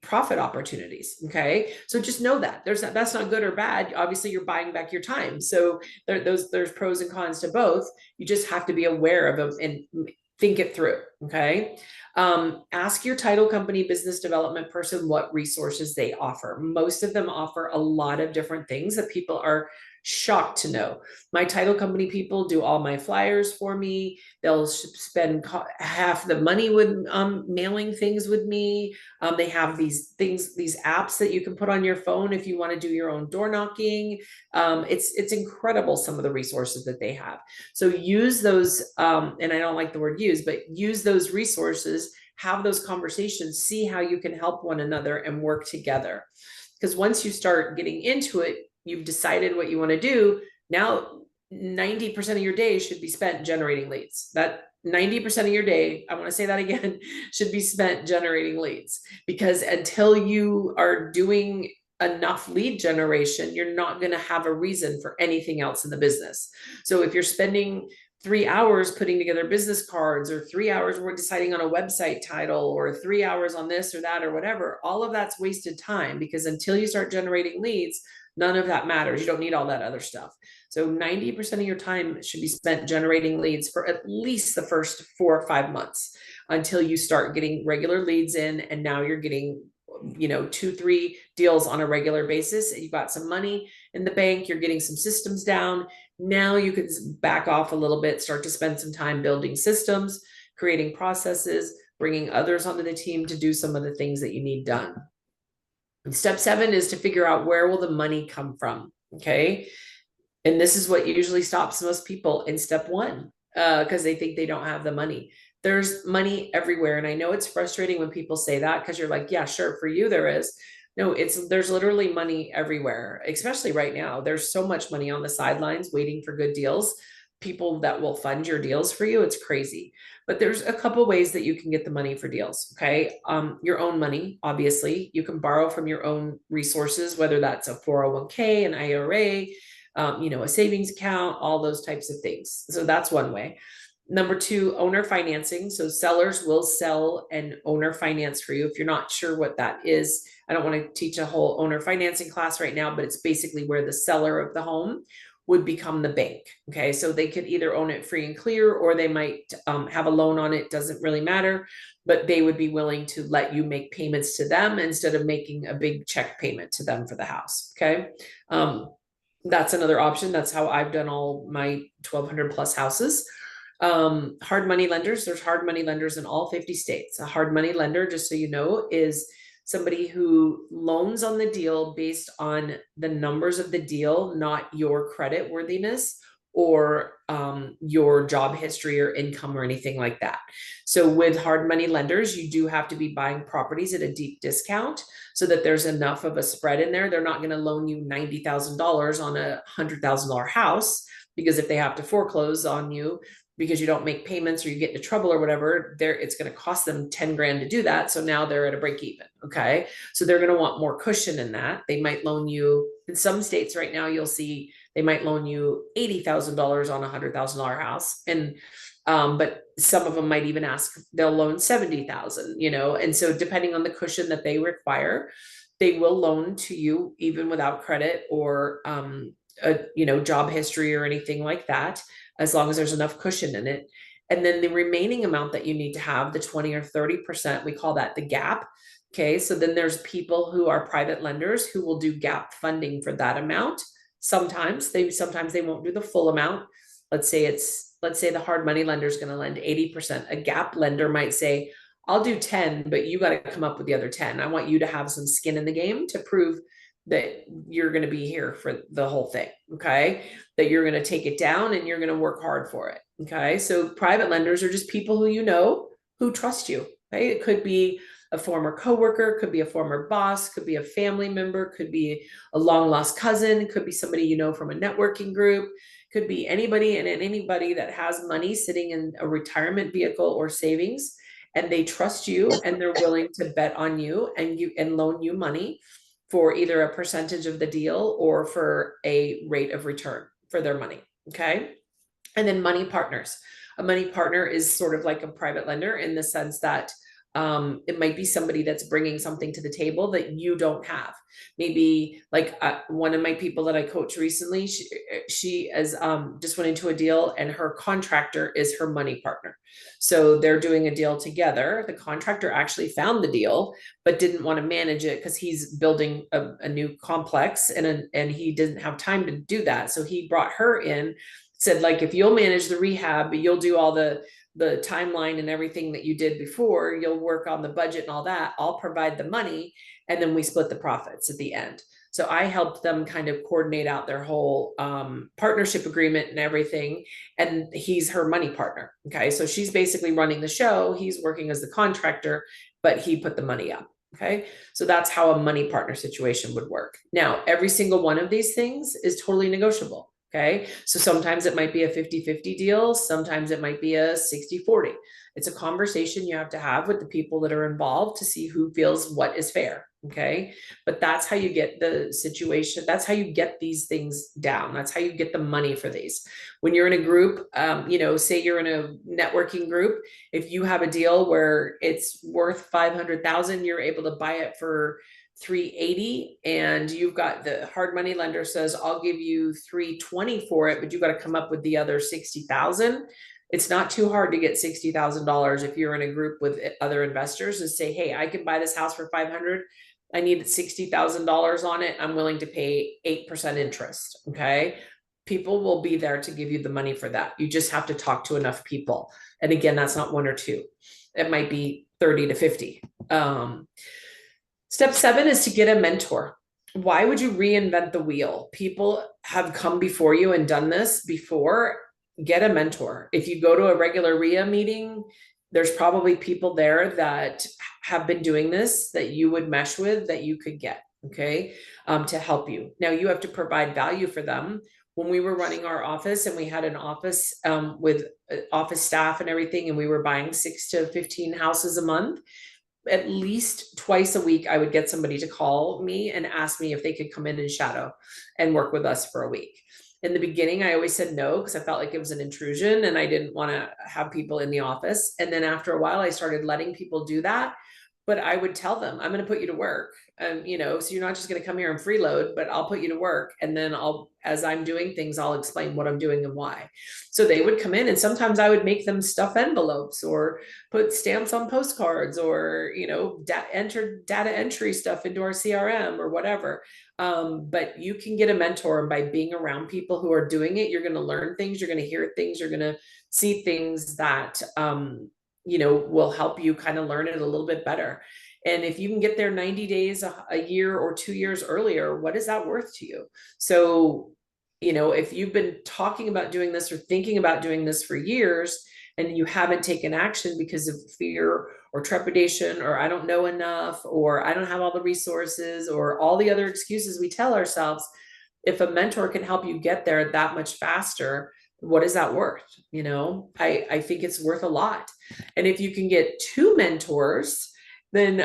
profit opportunities. Okay. So just know that that's not good or bad. Obviously you're buying back your time. So there's pros and cons to both. You just have to be aware of them and think it through. Okay. Ask your title company business development person what resources they offer. Most of them offer a lot of different things that people are shocked to know. My title company people do all my flyers for me. They'll spend half the money with mailing things with me. They have these apps that you can put on your phone if you want to do your own door knocking. It's incredible, some of the resources that they have. So use those, and I don't like the word use, but use those resources, have those conversations, see how you can help one another and work together. Because once you start getting into it, you've decided what you want to do. Now 90% of your day should be spent generating leads. That 90% of your day, I want to say that again, should be spent generating leads, because until you are doing enough lead generation, you're not going to have a reason for anything else in the business. So if you're spending 3 hours putting together business cards, or 3 hours we're deciding on a website title, or 3 hours on this or that or whatever, all of that's wasted time, because until you start generating leads, None of that matters. You don't need all that other stuff. So 90% of your time should be spent generating leads for at least the first 4 or 5 months until you start getting regular leads in. And now you're getting, 2, 3 deals on a regular basis. And you've got some money in the bank, you're getting some systems down. Now you can back off a little bit, start to spend some time building systems, creating processes, bringing others onto the team to do some of the things that you need done. And step 7 is to figure out where will the money come from. Okay. And this is what usually stops most people in step 1, because they think they don't have the money. There's money everywhere. And I know it's frustrating when people say that, because you're like, yeah, sure, for you there is. No, there's literally money everywhere, especially right now. There's so much money on the sidelines waiting for good deals, people that will fund your deals for you. It's crazy. But there's a couple ways that you can get the money for deals. Okay. Your own money, obviously. You can borrow from your own resources, whether that's a 401k, an IRA, a savings account, all those types of things. So that's one way. Number 2, owner financing. So sellers will sell and owner finance for you. If you're not sure what that is, I don't want to teach a whole owner financing class right now, but it's basically where the seller of the home would become the bank. Okay. So they could either own it free and clear, or they might have a loan on it. Doesn't really matter, but they would be willing to let you make payments to them instead of making a big check payment to them for the house. Okay. That's another option. That's how I've done all my 1,200 plus houses. Hard money lenders. There's hard money lenders in all 50 states. A hard money lender, just so you know, is somebody who loans on the deal based on the numbers of the deal, not your credit worthiness or your job history or income or anything like that. So with hard money lenders, you do have to be buying properties at a deep discount so that there's enough of a spread in there. They're not going to loan you $90,000 on a $100,000 house, because if they have to foreclose on you because you don't make payments or you get into trouble or whatever, it's going to cost them 10 grand to do that. So now they're at a break even. Okay. So they're going to want more cushion in that. They might loan you, in some states right now, you'll see they might loan you $80,000 on a $100,000 house. And, but some of them might even ask, they'll loan 70,000, and so depending on the cushion that they require, they will loan to you even without credit or, job history or anything like that, as long as there's enough cushion in it. And then the remaining amount that you need to have, the 20 or 30%, we call that the gap. Okay. So then there's people who are private lenders who will do gap funding for that amount. Sometimes they won't do the full amount. Let's say the hard money lender is going to lend 80%. A gap lender might say, I'll do 10, but you got to come up with the other 10. I want you to have some skin in the game to prove that you're going to be here for the whole thing. Okay. That you're going to take it down and you're going to work hard for it. Okay. So private lenders are just people who trust you. Okay. It could be a former coworker, could be a former boss, could be a family member, could be a long lost cousin, could be somebody from a networking group, could be anybody that has money sitting in a retirement vehicle or savings, and they trust you and they're willing to bet on you and loan you money for either a percentage of the deal or for a rate of return for their money. Okay. And then money partners. A money partner is sort of like a private lender in the sense that it might be somebody that's bringing something to the table that you don't have. Maybe like one of my people that I coached recently, she just went into a deal and her contractor is her money partner. So they're doing a deal together. The contractor actually found the deal, but didn't want to manage it because he's building a new complex and he didn't have time to do that. So he brought her in, said, like, if you'll manage the rehab, but you'll do all the timeline and everything that you did before, you'll work on the budget and all that, I'll provide the money. And then we split the profits at the end. So I helped them kind of coordinate out their whole partnership agreement and everything. And he's her money partner. Okay. So she's basically running the show. He's working as the contractor, but he put the money up. Okay. So that's how a money partner situation would work. Now, every single one of these things is totally negotiable. Okay. So sometimes it might be a 50-50 deal. Sometimes it might be a 60-40. It's a conversation you have to have with the people that are involved to see who feels what is fair. Okay. But that's how you get the situation. That's how you get these things down. That's how you get the money for these. When you're in a group, say you're in a networking group, if you have a deal where it's worth 500,000, you're able to buy it for 380 and you've got the hard money lender says, I'll give you 320 for it, but you got to come up with the other 60,000. It's not too hard to get $60,000 if you're in a group with other investors and say, hey, I can buy this house for 500. I need $60,000 on it. I'm willing to pay 8% interest. Okay. People will be there to give you the money for that. You just have to talk to enough people. And again, that's not one or two. It might be 30 to 50. Step 7 is to get a mentor. Why would you reinvent the wheel? People have come before you and done this before. Get a mentor. If you go to a regular RIA meeting, there's probably people there that have been doing this that you would mesh with, that you could get, okay, to help you. Now you have to provide value for them. When we were running our office and we had an office with office staff and everything, and we were buying 6 to 15 houses a month, at least twice a week, I would get somebody to call me and ask me if they could come in and shadow and work with us for a week. In the beginning, I always said no, because I felt like it was an intrusion and I didn't want to have people in the office. And then after a while, I started letting people do that. But I would tell them, I'm going to put you to work. You know, so you're not just going to come here and freeload, but I'll put you to work. And then as I'm doing things, I'll explain what I'm doing and why. So they would come in, and sometimes I would make them stuff envelopes or put stamps on postcards, or, you know, enter data entry stuff into our CRM or whatever. But you can get a mentor, and by being around people who are doing it, you're going to learn things, you're going to hear things, you're going to see things that, you know, will help you kind of learn it a little bit better. And if you can get there 90 days, a year, or 2 years earlier, what is that worth to you? So, you know, if you've been talking about doing this or thinking about doing this for years, and you haven't taken action because of fear or trepidation, or I don't know enough, or I don't have all the resources, or all the other excuses we tell ourselves, if a mentor can help you get there that much faster, what is that worth? You know, I think it's worth a lot. And if you can get 2 mentors, then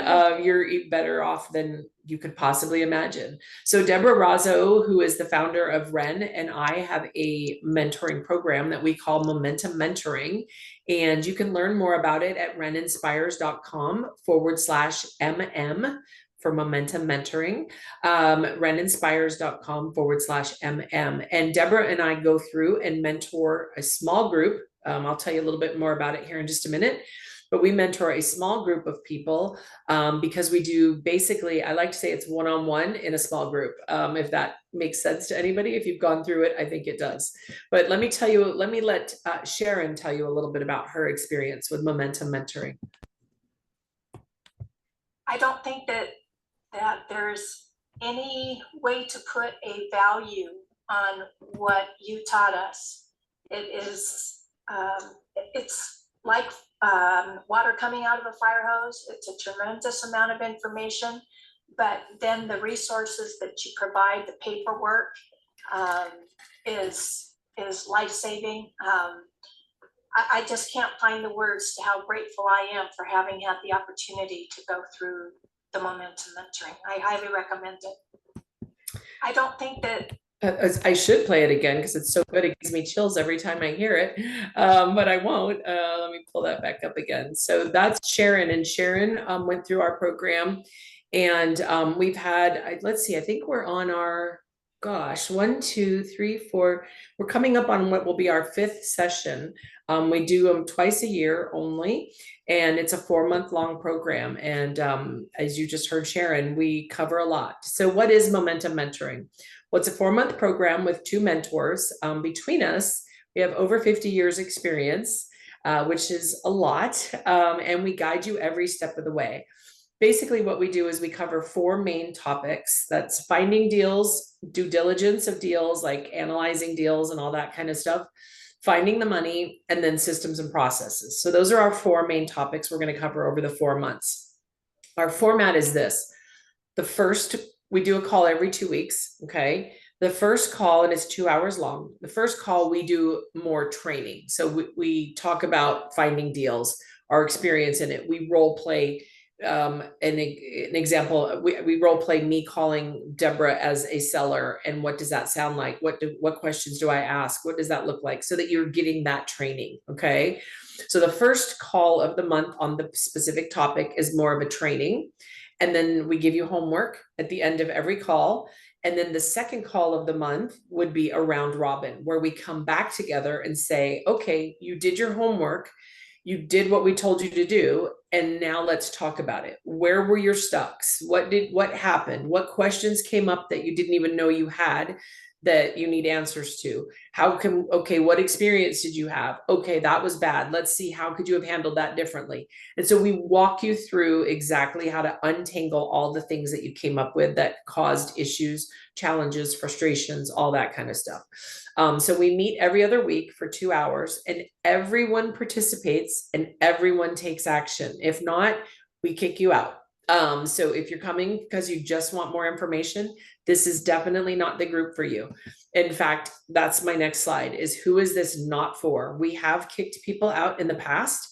you're better off than you could possibly imagine. So Deborah Razzo, who is the founder of Ren, and I have a mentoring program that we call Momentum Mentoring. And you can learn more about it at reninspires.com/MM for Momentum Mentoring, reninspires.com/MM. And Deborah and I go through and mentor a small group. I'll tell you a little bit more about it here in just a minute. But we mentor a small group of people because we do basically, I like to say it's one-on-one in a small group. If that makes sense to anybody, if you've gone through it, I think it does. But let me let Sharon tell you a little bit about her experience with Momentum Mentoring. I don't think that there's any way to put a value on what you taught us. It is, it's like water coming out of a fire hose. It's a tremendous amount of information, but then the resources that you provide, the paperwork, is life-saving. I just can't find the words to how grateful I am for having had the opportunity to go through the Momentum Mentoring. I highly recommend it. I don't think that I should play it again because it's so good. It gives me chills every time I hear it, but I won't. Let me pull that back up again. So that's Sharon, and Sharon went through our program, and we've had, let's see, I think we're on our, gosh, 1, 2, 3, 4. We're coming up on what will be our 5th session. We do them twice a year only, and it's a 4-month-long program. And as you just heard Sharon, we cover a lot. So what is Momentum Mentoring? Well, it's a 4-month program with 2 mentors. Between us, we have over 50 years experience, which is a lot, and we guide you every step of the way. Basically, what we do is we cover 4 main topics. That's finding deals, due diligence of deals, like analyzing deals and all that kind of stuff, finding the money, and then systems and processes. So those are our 4 main topics we're going to cover over the 4 months. Our format is this. The first, we do a call every 2 weeks, okay? The first call, and it's 2 hours long. The first call, we do more training. So we talk about finding deals, our experience in it. We role play an example. We role play me calling Deborah as a seller, and what does that sound like? What questions do I ask? What does that look like? So that you're getting that training, okay? So the first call of the month on the specific topic is more of a training. And then we give you homework at the end of every call. And then the second call of the month would be a round robin, where we come back together and say, okay, you did your homework, you did what we told you to do, and now let's talk about it. Where were your stucks? What happened? What questions came up that you didn't even know you had that you need answers to? Okay, what experience did you have? Okay, that was bad. Let's see, how could you have handled that differently? And so we walk you through exactly how to untangle all the things that you came up with that caused issues, challenges, frustrations, all that kind of stuff. So we meet every other week for 2 hours, and everyone participates and everyone takes action. If not, we kick you out. So if you're coming because you just want more information, this is definitely not the group for you. In fact, that's my next slide, is who is this not for? We have kicked people out in the past.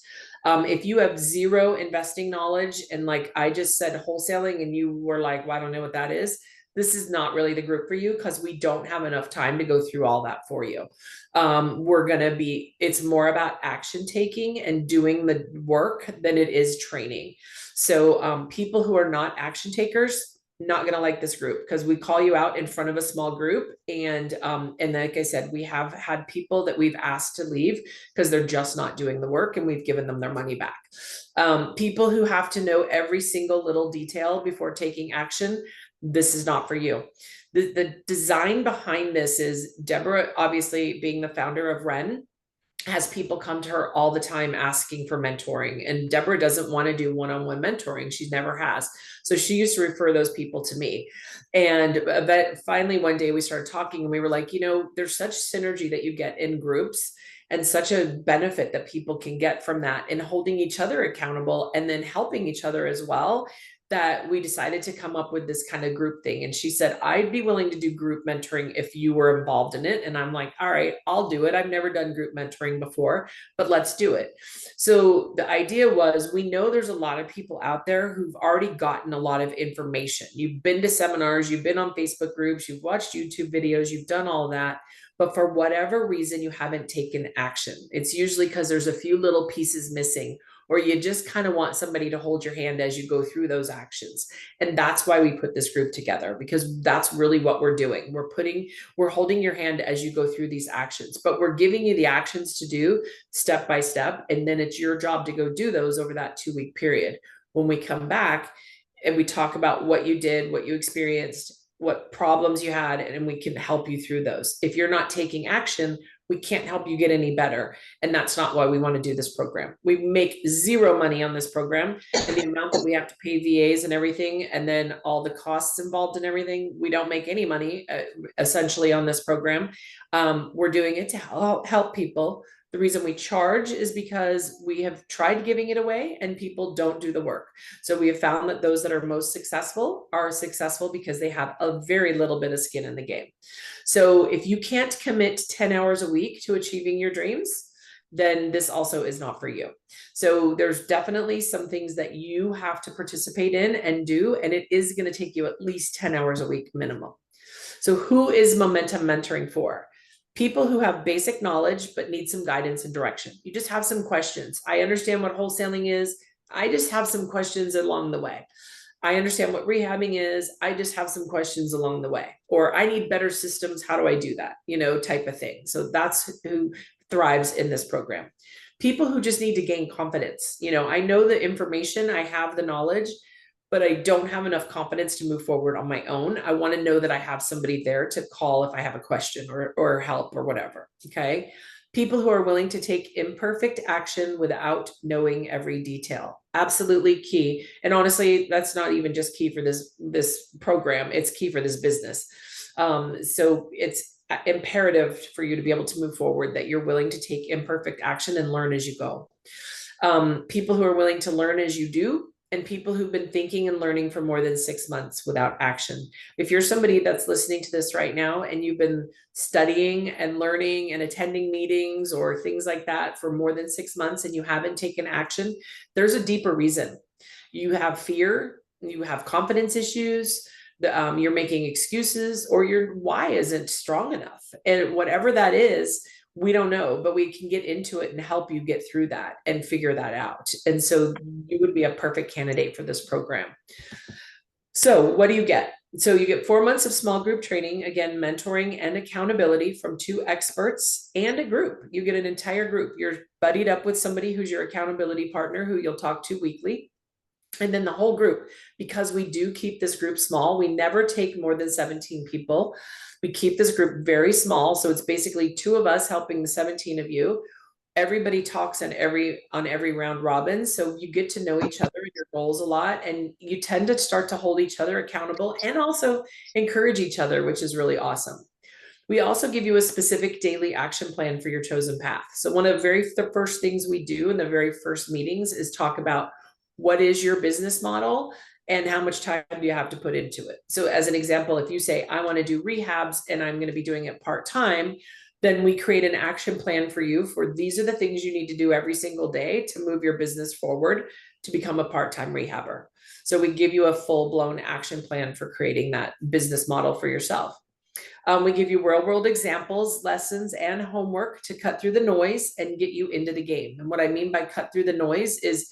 If you have zero investing knowledge, and like I just said wholesaling, and you were like, well, I don't know what that is, this is not really the group for you, because we don't have enough time to go through all that for you. It's more about action taking and doing the work than it is training. So people who are not action takers, not going to like this group, because we call you out in front of a small group. And like I said, we have had people that we've asked to leave because they're just not doing the work, and we've given them their money back. People who have to know every single little detail before taking action, this is not for you. The design behind this is Deborah, obviously being the founder of Ren, has people come to her all the time asking for mentoring, and Deborah doesn't want to do one-on-one mentoring. She never has. So she used to refer those people to me. And but finally one day we started talking, and we were like, there's such synergy that you get in groups, and such a benefit that people can get from that, and holding each other accountable and then helping each other as well, that we decided to come up with this kind of group thing. And she said, I'd be willing to do group mentoring if you were involved in it. And I'm like, all right, I'll do it. I've never done group mentoring before, but let's do it. So the idea was, we know there's a lot of people out there who've already gotten a lot of information. You've been to seminars, you've been on Facebook groups, you've watched YouTube videos, you've done all that. But for whatever reason, you haven't taken action. It's usually because there's a few little pieces missing, or you just kind of want somebody to hold your hand as you go through those actions. And that's why we put this group together, because that's really what we're doing. We're holding your hand as you go through these actions, but we're giving you the actions to do step by step. And then it's your job to go do those over that 2-week period. When we come back and we talk about what you did, what you experienced, what problems you had, and we can help you through those. If you're not taking action, we can't help you get any better. And that's not why we want to do this program. We make zero money on this program, and the amount that we have to pay VAs and everything, and then all the costs involved in everything, we don't make any money essentially on this program. We're doing it to help people. The reason we charge is because we have tried giving it away and people don't do the work. So we have found that those that are most successful are successful because they have a very little bit of skin in the game. So if you can't commit 10 hours a week to achieving your dreams, then this also is not for you. So there's definitely some things that you have to participate in and do, and it is going to take you at least 10 hours a week minimum. So who is Momentum Mentoring for? People who have basic knowledge but need some guidance and direction. You just have some questions. I understand what wholesaling is. I just have some questions along the way. I understand what rehabbing is. I just have some questions along the way. Or I need better systems. How do I do that? Type of thing. So that's who thrives in this program. People who just need to gain confidence. I know the information, I have the knowledge, but I don't have enough confidence to move forward on my own. I want to know that I have somebody there to call if I have a question or help or whatever. Okay. People who are willing to take imperfect action without knowing every detail. Absolutely key. And honestly, that's not even just key for this program. It's key for this business. So it's imperative for you to be able to move forward, that you're willing to take imperfect action and learn as you go. People who are willing to learn as you do, and people who've been thinking and learning for more than 6 months without action. If you're somebody that's listening to this right now and you've been studying and learning and attending meetings or things like that for more than 6 months and you haven't taken action, there's a deeper reason. You have fear, you have confidence issues, you're making excuses, or your why isn't strong enough. And whatever that is, We don't know, but we can get into it and help you get through that and figure that out. And so you would be a perfect candidate for this program. So what do you get? So you get 4 months of small group training, again, mentoring and accountability from 2 experts and a group. You get an entire group. You're buddied up with somebody who's your accountability partner who you'll talk to weekly. And then the whole group, because we do keep this group small, we never take more than 17 people. We keep this group very small. So it's basically 2 of us helping the 17 of you. Everybody talks on every round robin. So you get to know each other and your goals a lot. And you tend to start to hold each other accountable and also encourage each other, which is really awesome. We also give you a specific daily action plan for your chosen path. So one of the first things we do in the very first meetings is talk about what is your business model and how much time do you have to put into it. So as an example, if you say, I want to do rehabs and I'm going to be doing it part-time, then we create an action plan for you for these are the things you need to do every single day to move your business forward to become a part-time rehabber. So we give you a full-blown action plan for creating that business model for yourself. We give you real world examples, lessons, and homework to cut through the noise and get you into the game. And what I mean by cut through the noise is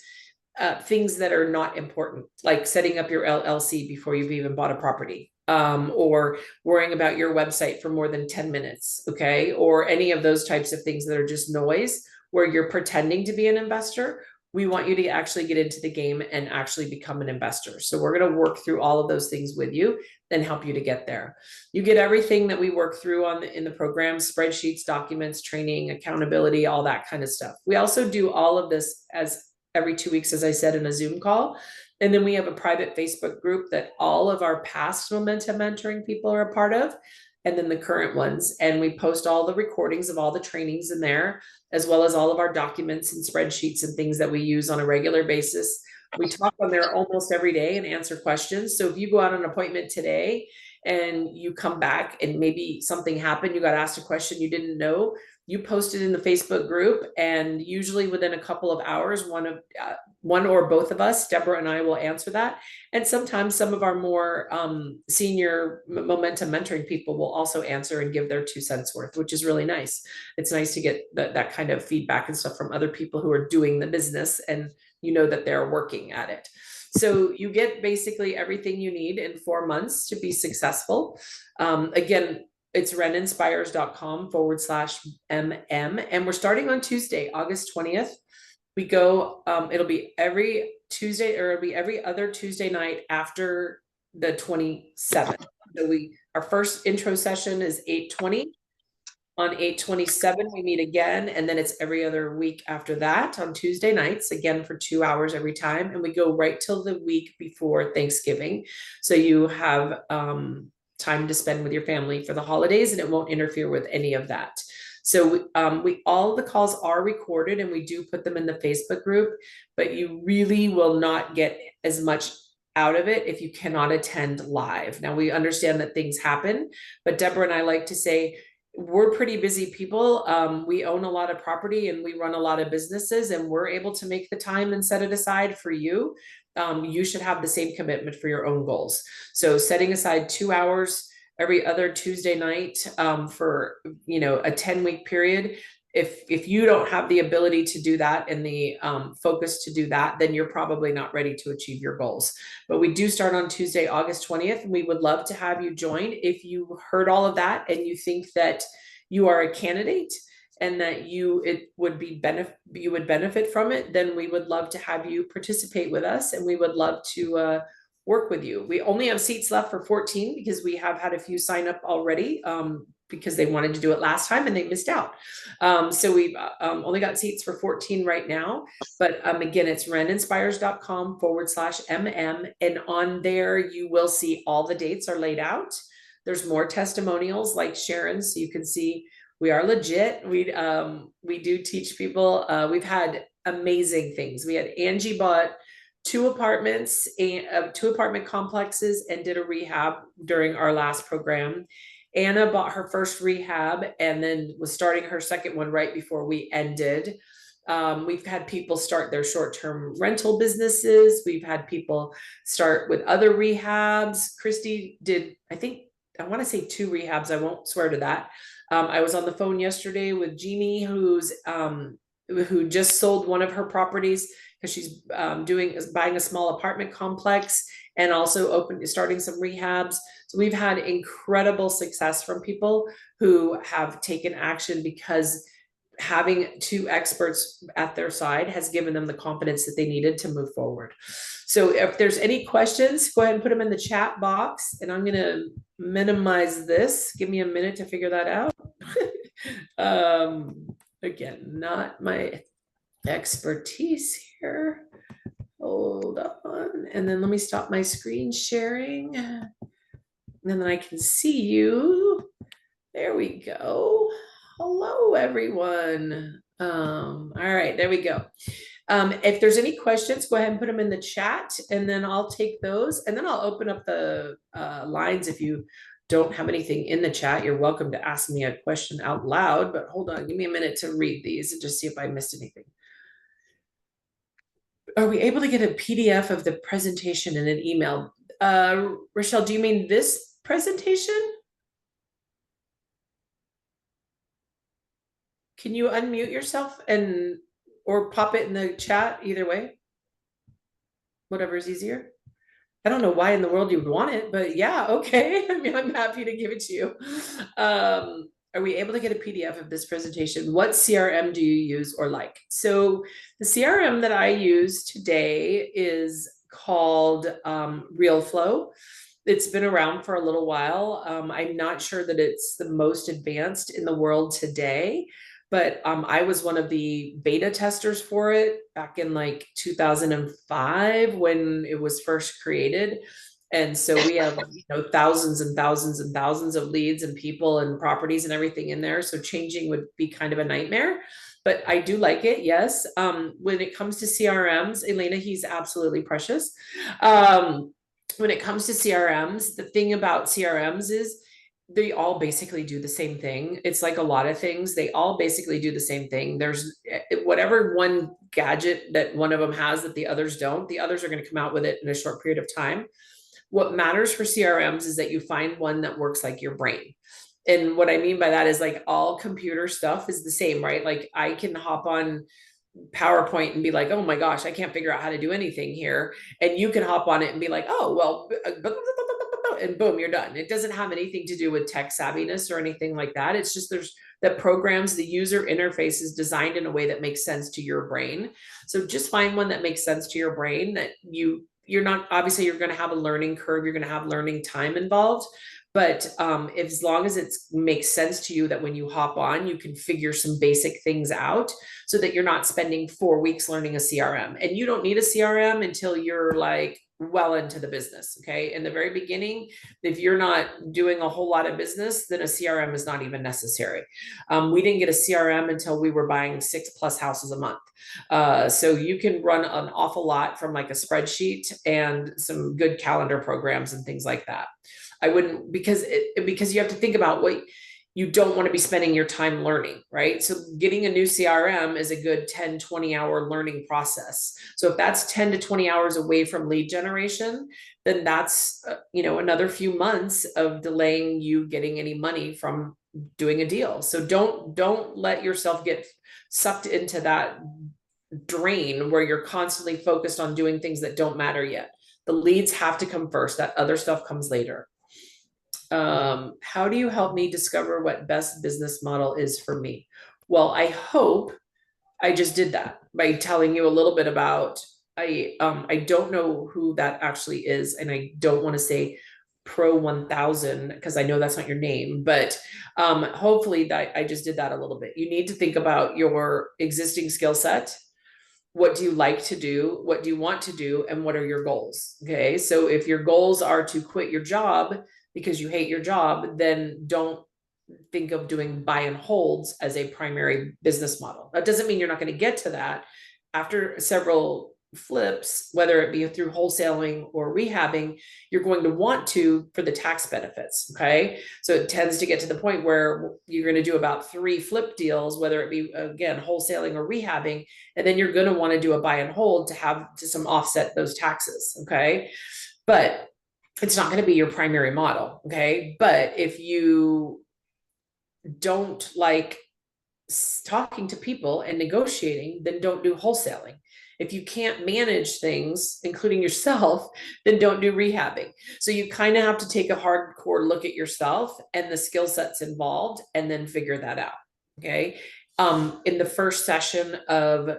things that are not important, like setting up your LLC before you've even bought a property, or worrying about your website for more than 10 minutes, okay? Or any of those types of things that are just noise where you're pretending to be an investor. We want you to actually get into the game and actually become an investor. So we're going to work through all of those things with you and help you to get there. You get everything that we work through in the program: spreadsheets, documents, training, accountability, all that kind of stuff. We also do all of this as every 2 weeks, as I said, in a Zoom call. And then we have a private Facebook group that all of our past Momentum Mentoring people are a part of, and then the current ones. And we post all the recordings of all the trainings in there, as well as all of our documents and spreadsheets and things that we use on a regular basis. We talk on there almost every day and answer questions. So if you go out on an appointment today and you come back and maybe something happened, you got asked a question you didn't know, you post it in the Facebook group, and usually within a couple of hours, one or both of us, Deborah and I, will answer that. And sometimes some of our more senior Momentum Mentoring people will also answer and give their 2 cents worth, which is really nice. It's nice to get that kind of feedback and stuff from other people who are doing the business and you know that they're working at it. So you get basically everything you need in 4 months to be successful. Again, it's reninspires.com/MM. And we're starting on Tuesday, August 20th. We go, it'll be every Tuesday, or it'll be every other Tuesday night after the 27th. So our first intro session is 8:20. On 8/27, we meet again, and then it's every other week after that on Tuesday nights, again for 2 hours every time. And we go right till the week before Thanksgiving. So you have time to spend with your family for the holidays, and it won't interfere with any of that. So all the calls are recorded, and we do put them in the Facebook group, but you really will not get as much out of it if you cannot attend live. Now, we understand that things happen, but Deborah and I like to say, we're pretty busy people. We own a lot of property and we run a lot of businesses, and we're able to make the time and set it aside for you. You should have the same commitment for your own goals. So setting aside 2 hours every other Tuesday night for a 10-week period. If you don't have the ability to do that and the focus to do that, then you're probably not ready to achieve your goals. But we do start on Tuesday, August 20th, and we would love to have you join. If you heard all of that and you think that you are a candidate and that you would benefit from it, then we would love to have you participate with us, and we would love to work with you. We only have seats left for 14 because we have had a few sign up already. Because they wanted to do it last time and they missed out. So we've only got seats for 14 right now. But again, it's reninspires.com/MM. And on there, you will see all the dates are laid out. There's more testimonials like Sharon's, so you can see we are legit. We do teach people. We've had amazing things. We had Angie bought 2 apartment complexes and did a rehab during our last program. Anna bought her first rehab and then was starting her second one right before we ended. We've had people start their short-term rental businesses. We've had people start with other rehabs. Christy did, I want to say 2 rehabs. I won't swear to that. I was on the phone yesterday with Jeannie, who just sold one of her properties because she's buying a small apartment complex and also starting some rehabs. So we've had incredible success from people who have taken action because having two experts at their side has given them the confidence that they needed to move forward. So if there's any questions, go ahead and put them in the chat box, and I'm going to minimize this. Give me a minute to figure that out. Again, not my expertise here. Hold on. And then let me stop my screen sharing. And then I can see you. There we go. Hello, everyone. All right, there we go. If there's any questions, go ahead and put them in the chat, and then I'll take those, and then I'll open up the lines. If you don't have anything in the chat, you're welcome to ask me a question out loud, but hold on, give me a minute to read these and just see if I missed anything. Are we able to get a PDF of the presentation in an email? Rochelle, do you mean this presentation? Can you unmute yourself or pop it in the chat, either way? Whatever is easier. I don't know why in the world you would want it, but yeah, okay. I mean, I'm happy to give it to you. Are we able to get a PDF of this presentation? What CRM do you use or like? So the CRM that I use today is called RealFlow. It's been around for a little while. I'm not sure that it's the most advanced in the world today, but I was one of the beta testers for it back in like 2005 when it was first created. And so we have, thousands and thousands and thousands of leads and people and properties and everything in there. So changing would be kind of a nightmare, but I do like it. Yes. When it comes to CRMs, Elena, he's absolutely precious. When it comes to CRMs, the thing about CRMs is they all basically do the same thing. It's like a lot of things. They all basically do the same thing. There's whatever one gadget that one of them has that the others don't, the others are going to come out with it in a short period of time. What matters for CRMs is that you find one that works like your brain. And what I mean by that is like all computer stuff is the same, right? Like I can hop on PowerPoint and be like, oh my gosh, I can't figure out how to do anything here. And you can hop on it and be like, oh, well, and boom, you're done. It doesn't have anything to do with tech savviness or anything like that. It's just there's the programs, the user interface is designed in a way that makes sense to your brain. So just find one that makes sense to your brain that you're not, obviously you're going to have a learning curve. You're going to have learning time involved. But if, as long as it makes sense to you that when you hop on, you can figure some basic things out so that you're not spending 4 weeks learning a CRM. And you don't need a CRM until you're like well into the business. Okay. In the very beginning, if you're not doing a whole lot of business, then a CRM is not even necessary. We didn't get a CRM until we were buying 6+ houses a month. So you can run an awful lot from like a spreadsheet and some good calendar programs and things like that. I wouldn't, because you have to think about what you don't want to be spending your time learning, right? So getting a new CRM is a good 10, 20-hour learning process. So if that's 10 to 20 hours away from lead generation, then that's, another few months of delaying you getting any money from doing a deal. So don't let yourself get sucked into that drain where you're constantly focused on doing things that don't matter yet. The leads have to come first. That other stuff comes later. How do you help me discover what best business model is for me? Well, I hope I just did that by telling you a little bit about, I don't know who that actually is, and I don't want to say Pro 1000 because I know that's not your name, but hopefully that I just did that a little bit. You need to think about your existing skill set. What do you like to do? What do you want to do? And what are your goals? Okay. So if your goals are to quit your job because you hate your job, then don't think of doing buy and holds as a primary business model. That doesn't mean you're not going to get to that. After several flips, whether it be through wholesaling or rehabbing, you're going to want to for the tax benefits. Okay. So it tends to get to the point where you're going to do about 3 flip deals, whether it be, again, wholesaling or rehabbing, and then you're going to want to do a buy and hold to have to some offset those taxes. Okay. But it's not going to be your primary model. Okay. But if you don't like talking to people and negotiating, then don't do wholesaling. If you can't manage things, including yourself, then don't do rehabbing. So you kind of have to take a hardcore look at yourself and the skill sets involved and then figure that out. Okay. In the first session of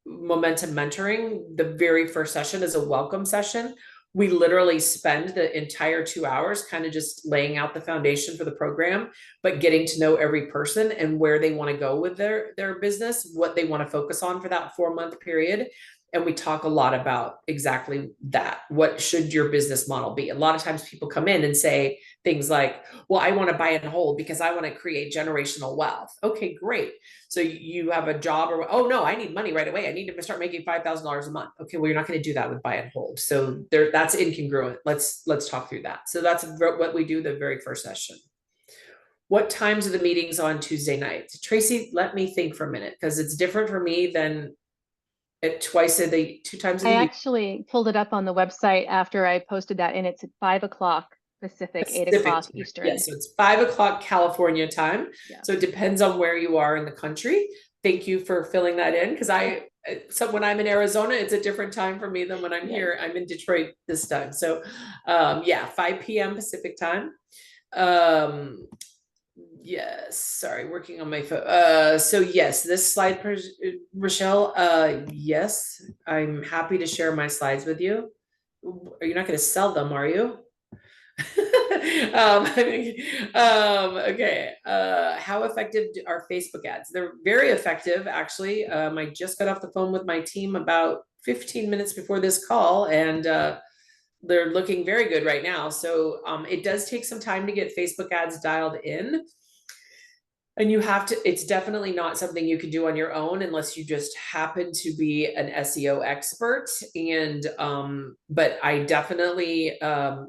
Momentum Mentoring, the very first session is a welcome session. We literally spend the entire 2 hours kind of just laying out the foundation for the program, but getting to know every person and where they want to go with their business, what they want to focus on for that 4-month period. And we talk a lot about exactly that. What should your business model be? A lot of times people come in and say things like, well, I want to buy and hold because I want to create generational wealth. Okay, great. So you have a job, or, oh no, I need money right away. I need to start making $5,000 a month. Okay, well, you're not going to do that with buy and hold. So that's incongruent. Let's talk through that. So that's what we do the very first session. What times are the meetings on Tuesday nights? Tracy, let me think for a minute, because it's different for me than at 2 times a I week. actually pulled it up on the website after I posted that, and it's at 5 o'clock Pacific, 8 o'clock Eastern. Yeah, so it's 5 o'clock California time. Yeah. So it depends on where you are in the country. Thank you for filling that in, because so when I'm in Arizona, it's a different time for me than when I'm here. I'm in Detroit this time. So yeah, 5 p.m. Pacific time. Yes, sorry, working on my phone. So yes, this slide, Rochelle, yes, I'm happy to share my slides with you. Are you not going to sell them, are you? Okay. How effective are Facebook ads? They're very effective, actually. I just got off the phone with my team about 15 minutes before this call, and they're looking very good right now. So it does take some time to get Facebook ads dialed in. And you have to, it's definitely not something you can do on your own unless you just happen to be an SEO expert. And, but I definitely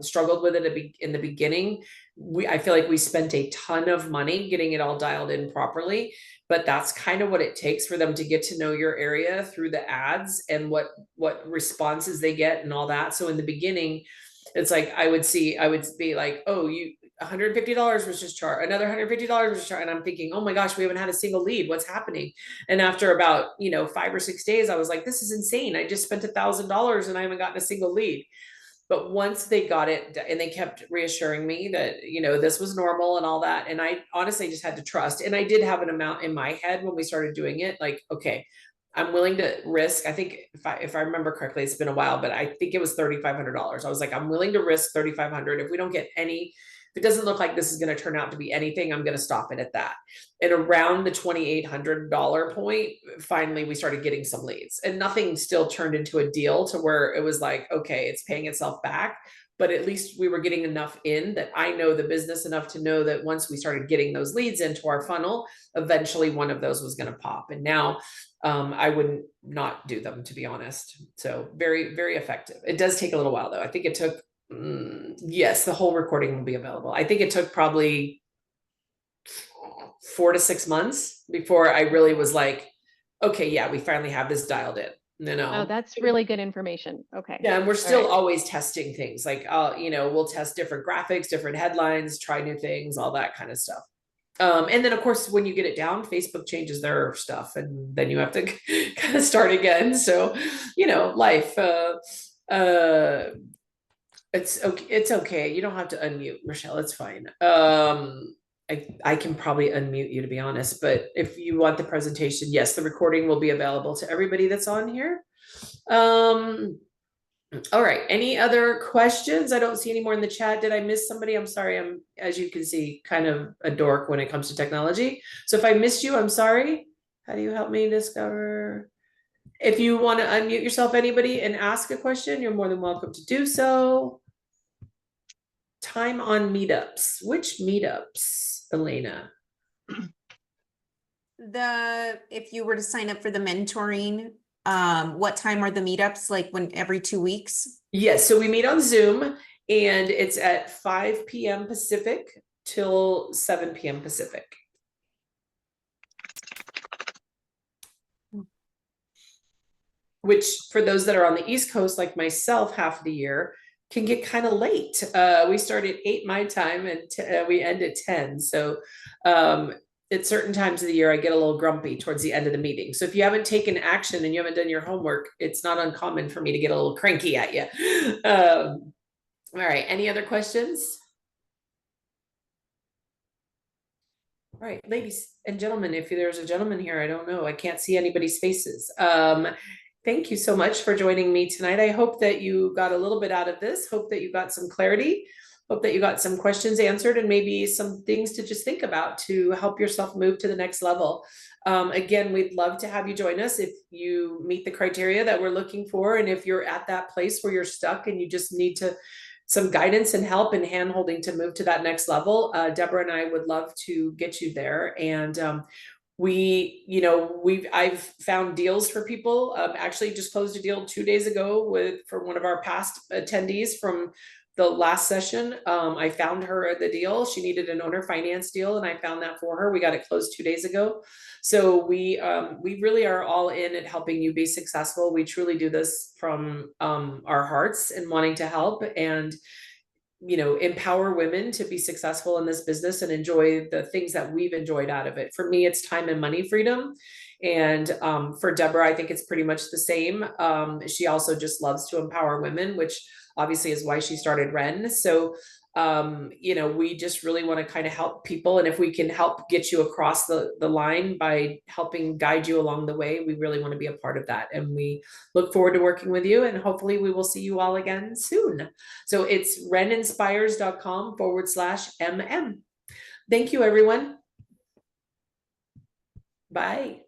struggled with it in the beginning. I feel like we spent a ton of money getting it all dialed in properly, but that's kind of what it takes for them to get to know your area through the ads and what responses they get and all that. So in the beginning, it's like, I would be like, oh, $150 was just charged, another $150 was charged. And I'm thinking, oh my gosh, we haven't had a single lead. What's happening? And after about, 5 or 6 days, I was like, this is insane. I just spent $1,000 and I haven't gotten a single lead. But once they got it, and they kept reassuring me that, this was normal and all that. And I honestly just had to trust. And I did have an amount in my head when we started doing it, like, okay, I'm willing to risk. I think if I remember correctly, it's been a while, but I think it was $3,500. I was like, I'm willing to risk $3,500. If we don't get any, if it doesn't look like this is going to turn out to be anything, I'm going to stop it at that. And around the $2,800 point, finally, we started getting some leads, and nothing still turned into a deal to where it was like, okay, it's paying itself back. But at least we were getting enough in that I know the business enough to know that once we started getting those leads into our funnel, eventually one of those was going to pop. And now I wouldn't not do them, to be honest. So very, very effective. It does take a little while though. I think it took, yes, the whole recording will be available. I think it took probably 4 to 6 months before I really was like, okay, yeah, we finally have this dialed in. Oh, that's really good information. Okay. Yeah, and we're still always testing things. Like, we'll test different graphics, different headlines, try new things, all that kind of stuff. And then of course, when you get it down, Facebook changes their stuff, and then you have to kind of start again. So, life. It's okay. It's okay. You don't have to unmute, Michelle. It's fine. I can probably unmute you, to be honest, but if you want the presentation, yes, the recording will be available to everybody that's on here. All right. Any other questions? I don't see any more in the chat. Did I miss somebody? I'm sorry. I'm, as you can see, kind of a dork when it comes to technology. So if I missed you, I'm sorry. How do you help me discover? If you want to unmute yourself, anybody, and ask a question, you're more than welcome to do so. Time on meetups. Which meetups, Elena? If you were to sign up for the mentoring, what time are the meetups? Like every 2 weeks? Yes, so we meet on Zoom, and it's at 5 p.m. Pacific till 7 p.m. Pacific. Which, for those that are on the East Coast, like myself, half of the year, can get kind of late. We start at 8 my time and we end at 10. So at certain times of the year, I get a little grumpy towards the end of the meeting. So if you haven't taken action and you haven't done your homework, it's not uncommon for me to get a little cranky at you. All right, any other questions? All right, ladies and gentlemen, if there's a gentleman here, I don't know, I can't see anybody's faces. Thank you so much for joining me tonight. I hope that you got a little bit out of this, hope that you got some clarity, hope that you got some questions answered and maybe some things to just think about to help yourself move to the next level. Again, we'd love to have you join us if you meet the criteria that we're looking for. And if you're at that place where you're stuck and you just need some guidance and help and hand-holding to move to that next level, Deborah and I would love to get you there. And I've found deals for people. Actually just closed a deal 2 days ago for one of our past attendees from the last session. I found her the deal. She needed an owner finance deal and I found that for her. We got it closed 2 days ago. So we really are all in at helping you be successful. We truly do this from our hearts and wanting to help and empower women to be successful in this business and enjoy the things that we've enjoyed out of it. For me, it's time and money freedom. And for Deborah, I think it's pretty much the same. She also just loves to empower women, which obviously is why she started Ren. So we just really want to kind of help people. And if we can help get you across the line by helping guide you along the way, we really want to be a part of that. And we look forward to working with you and hopefully we will see you all again soon. So it's reninspires.com/MM. Thank you, everyone. Bye.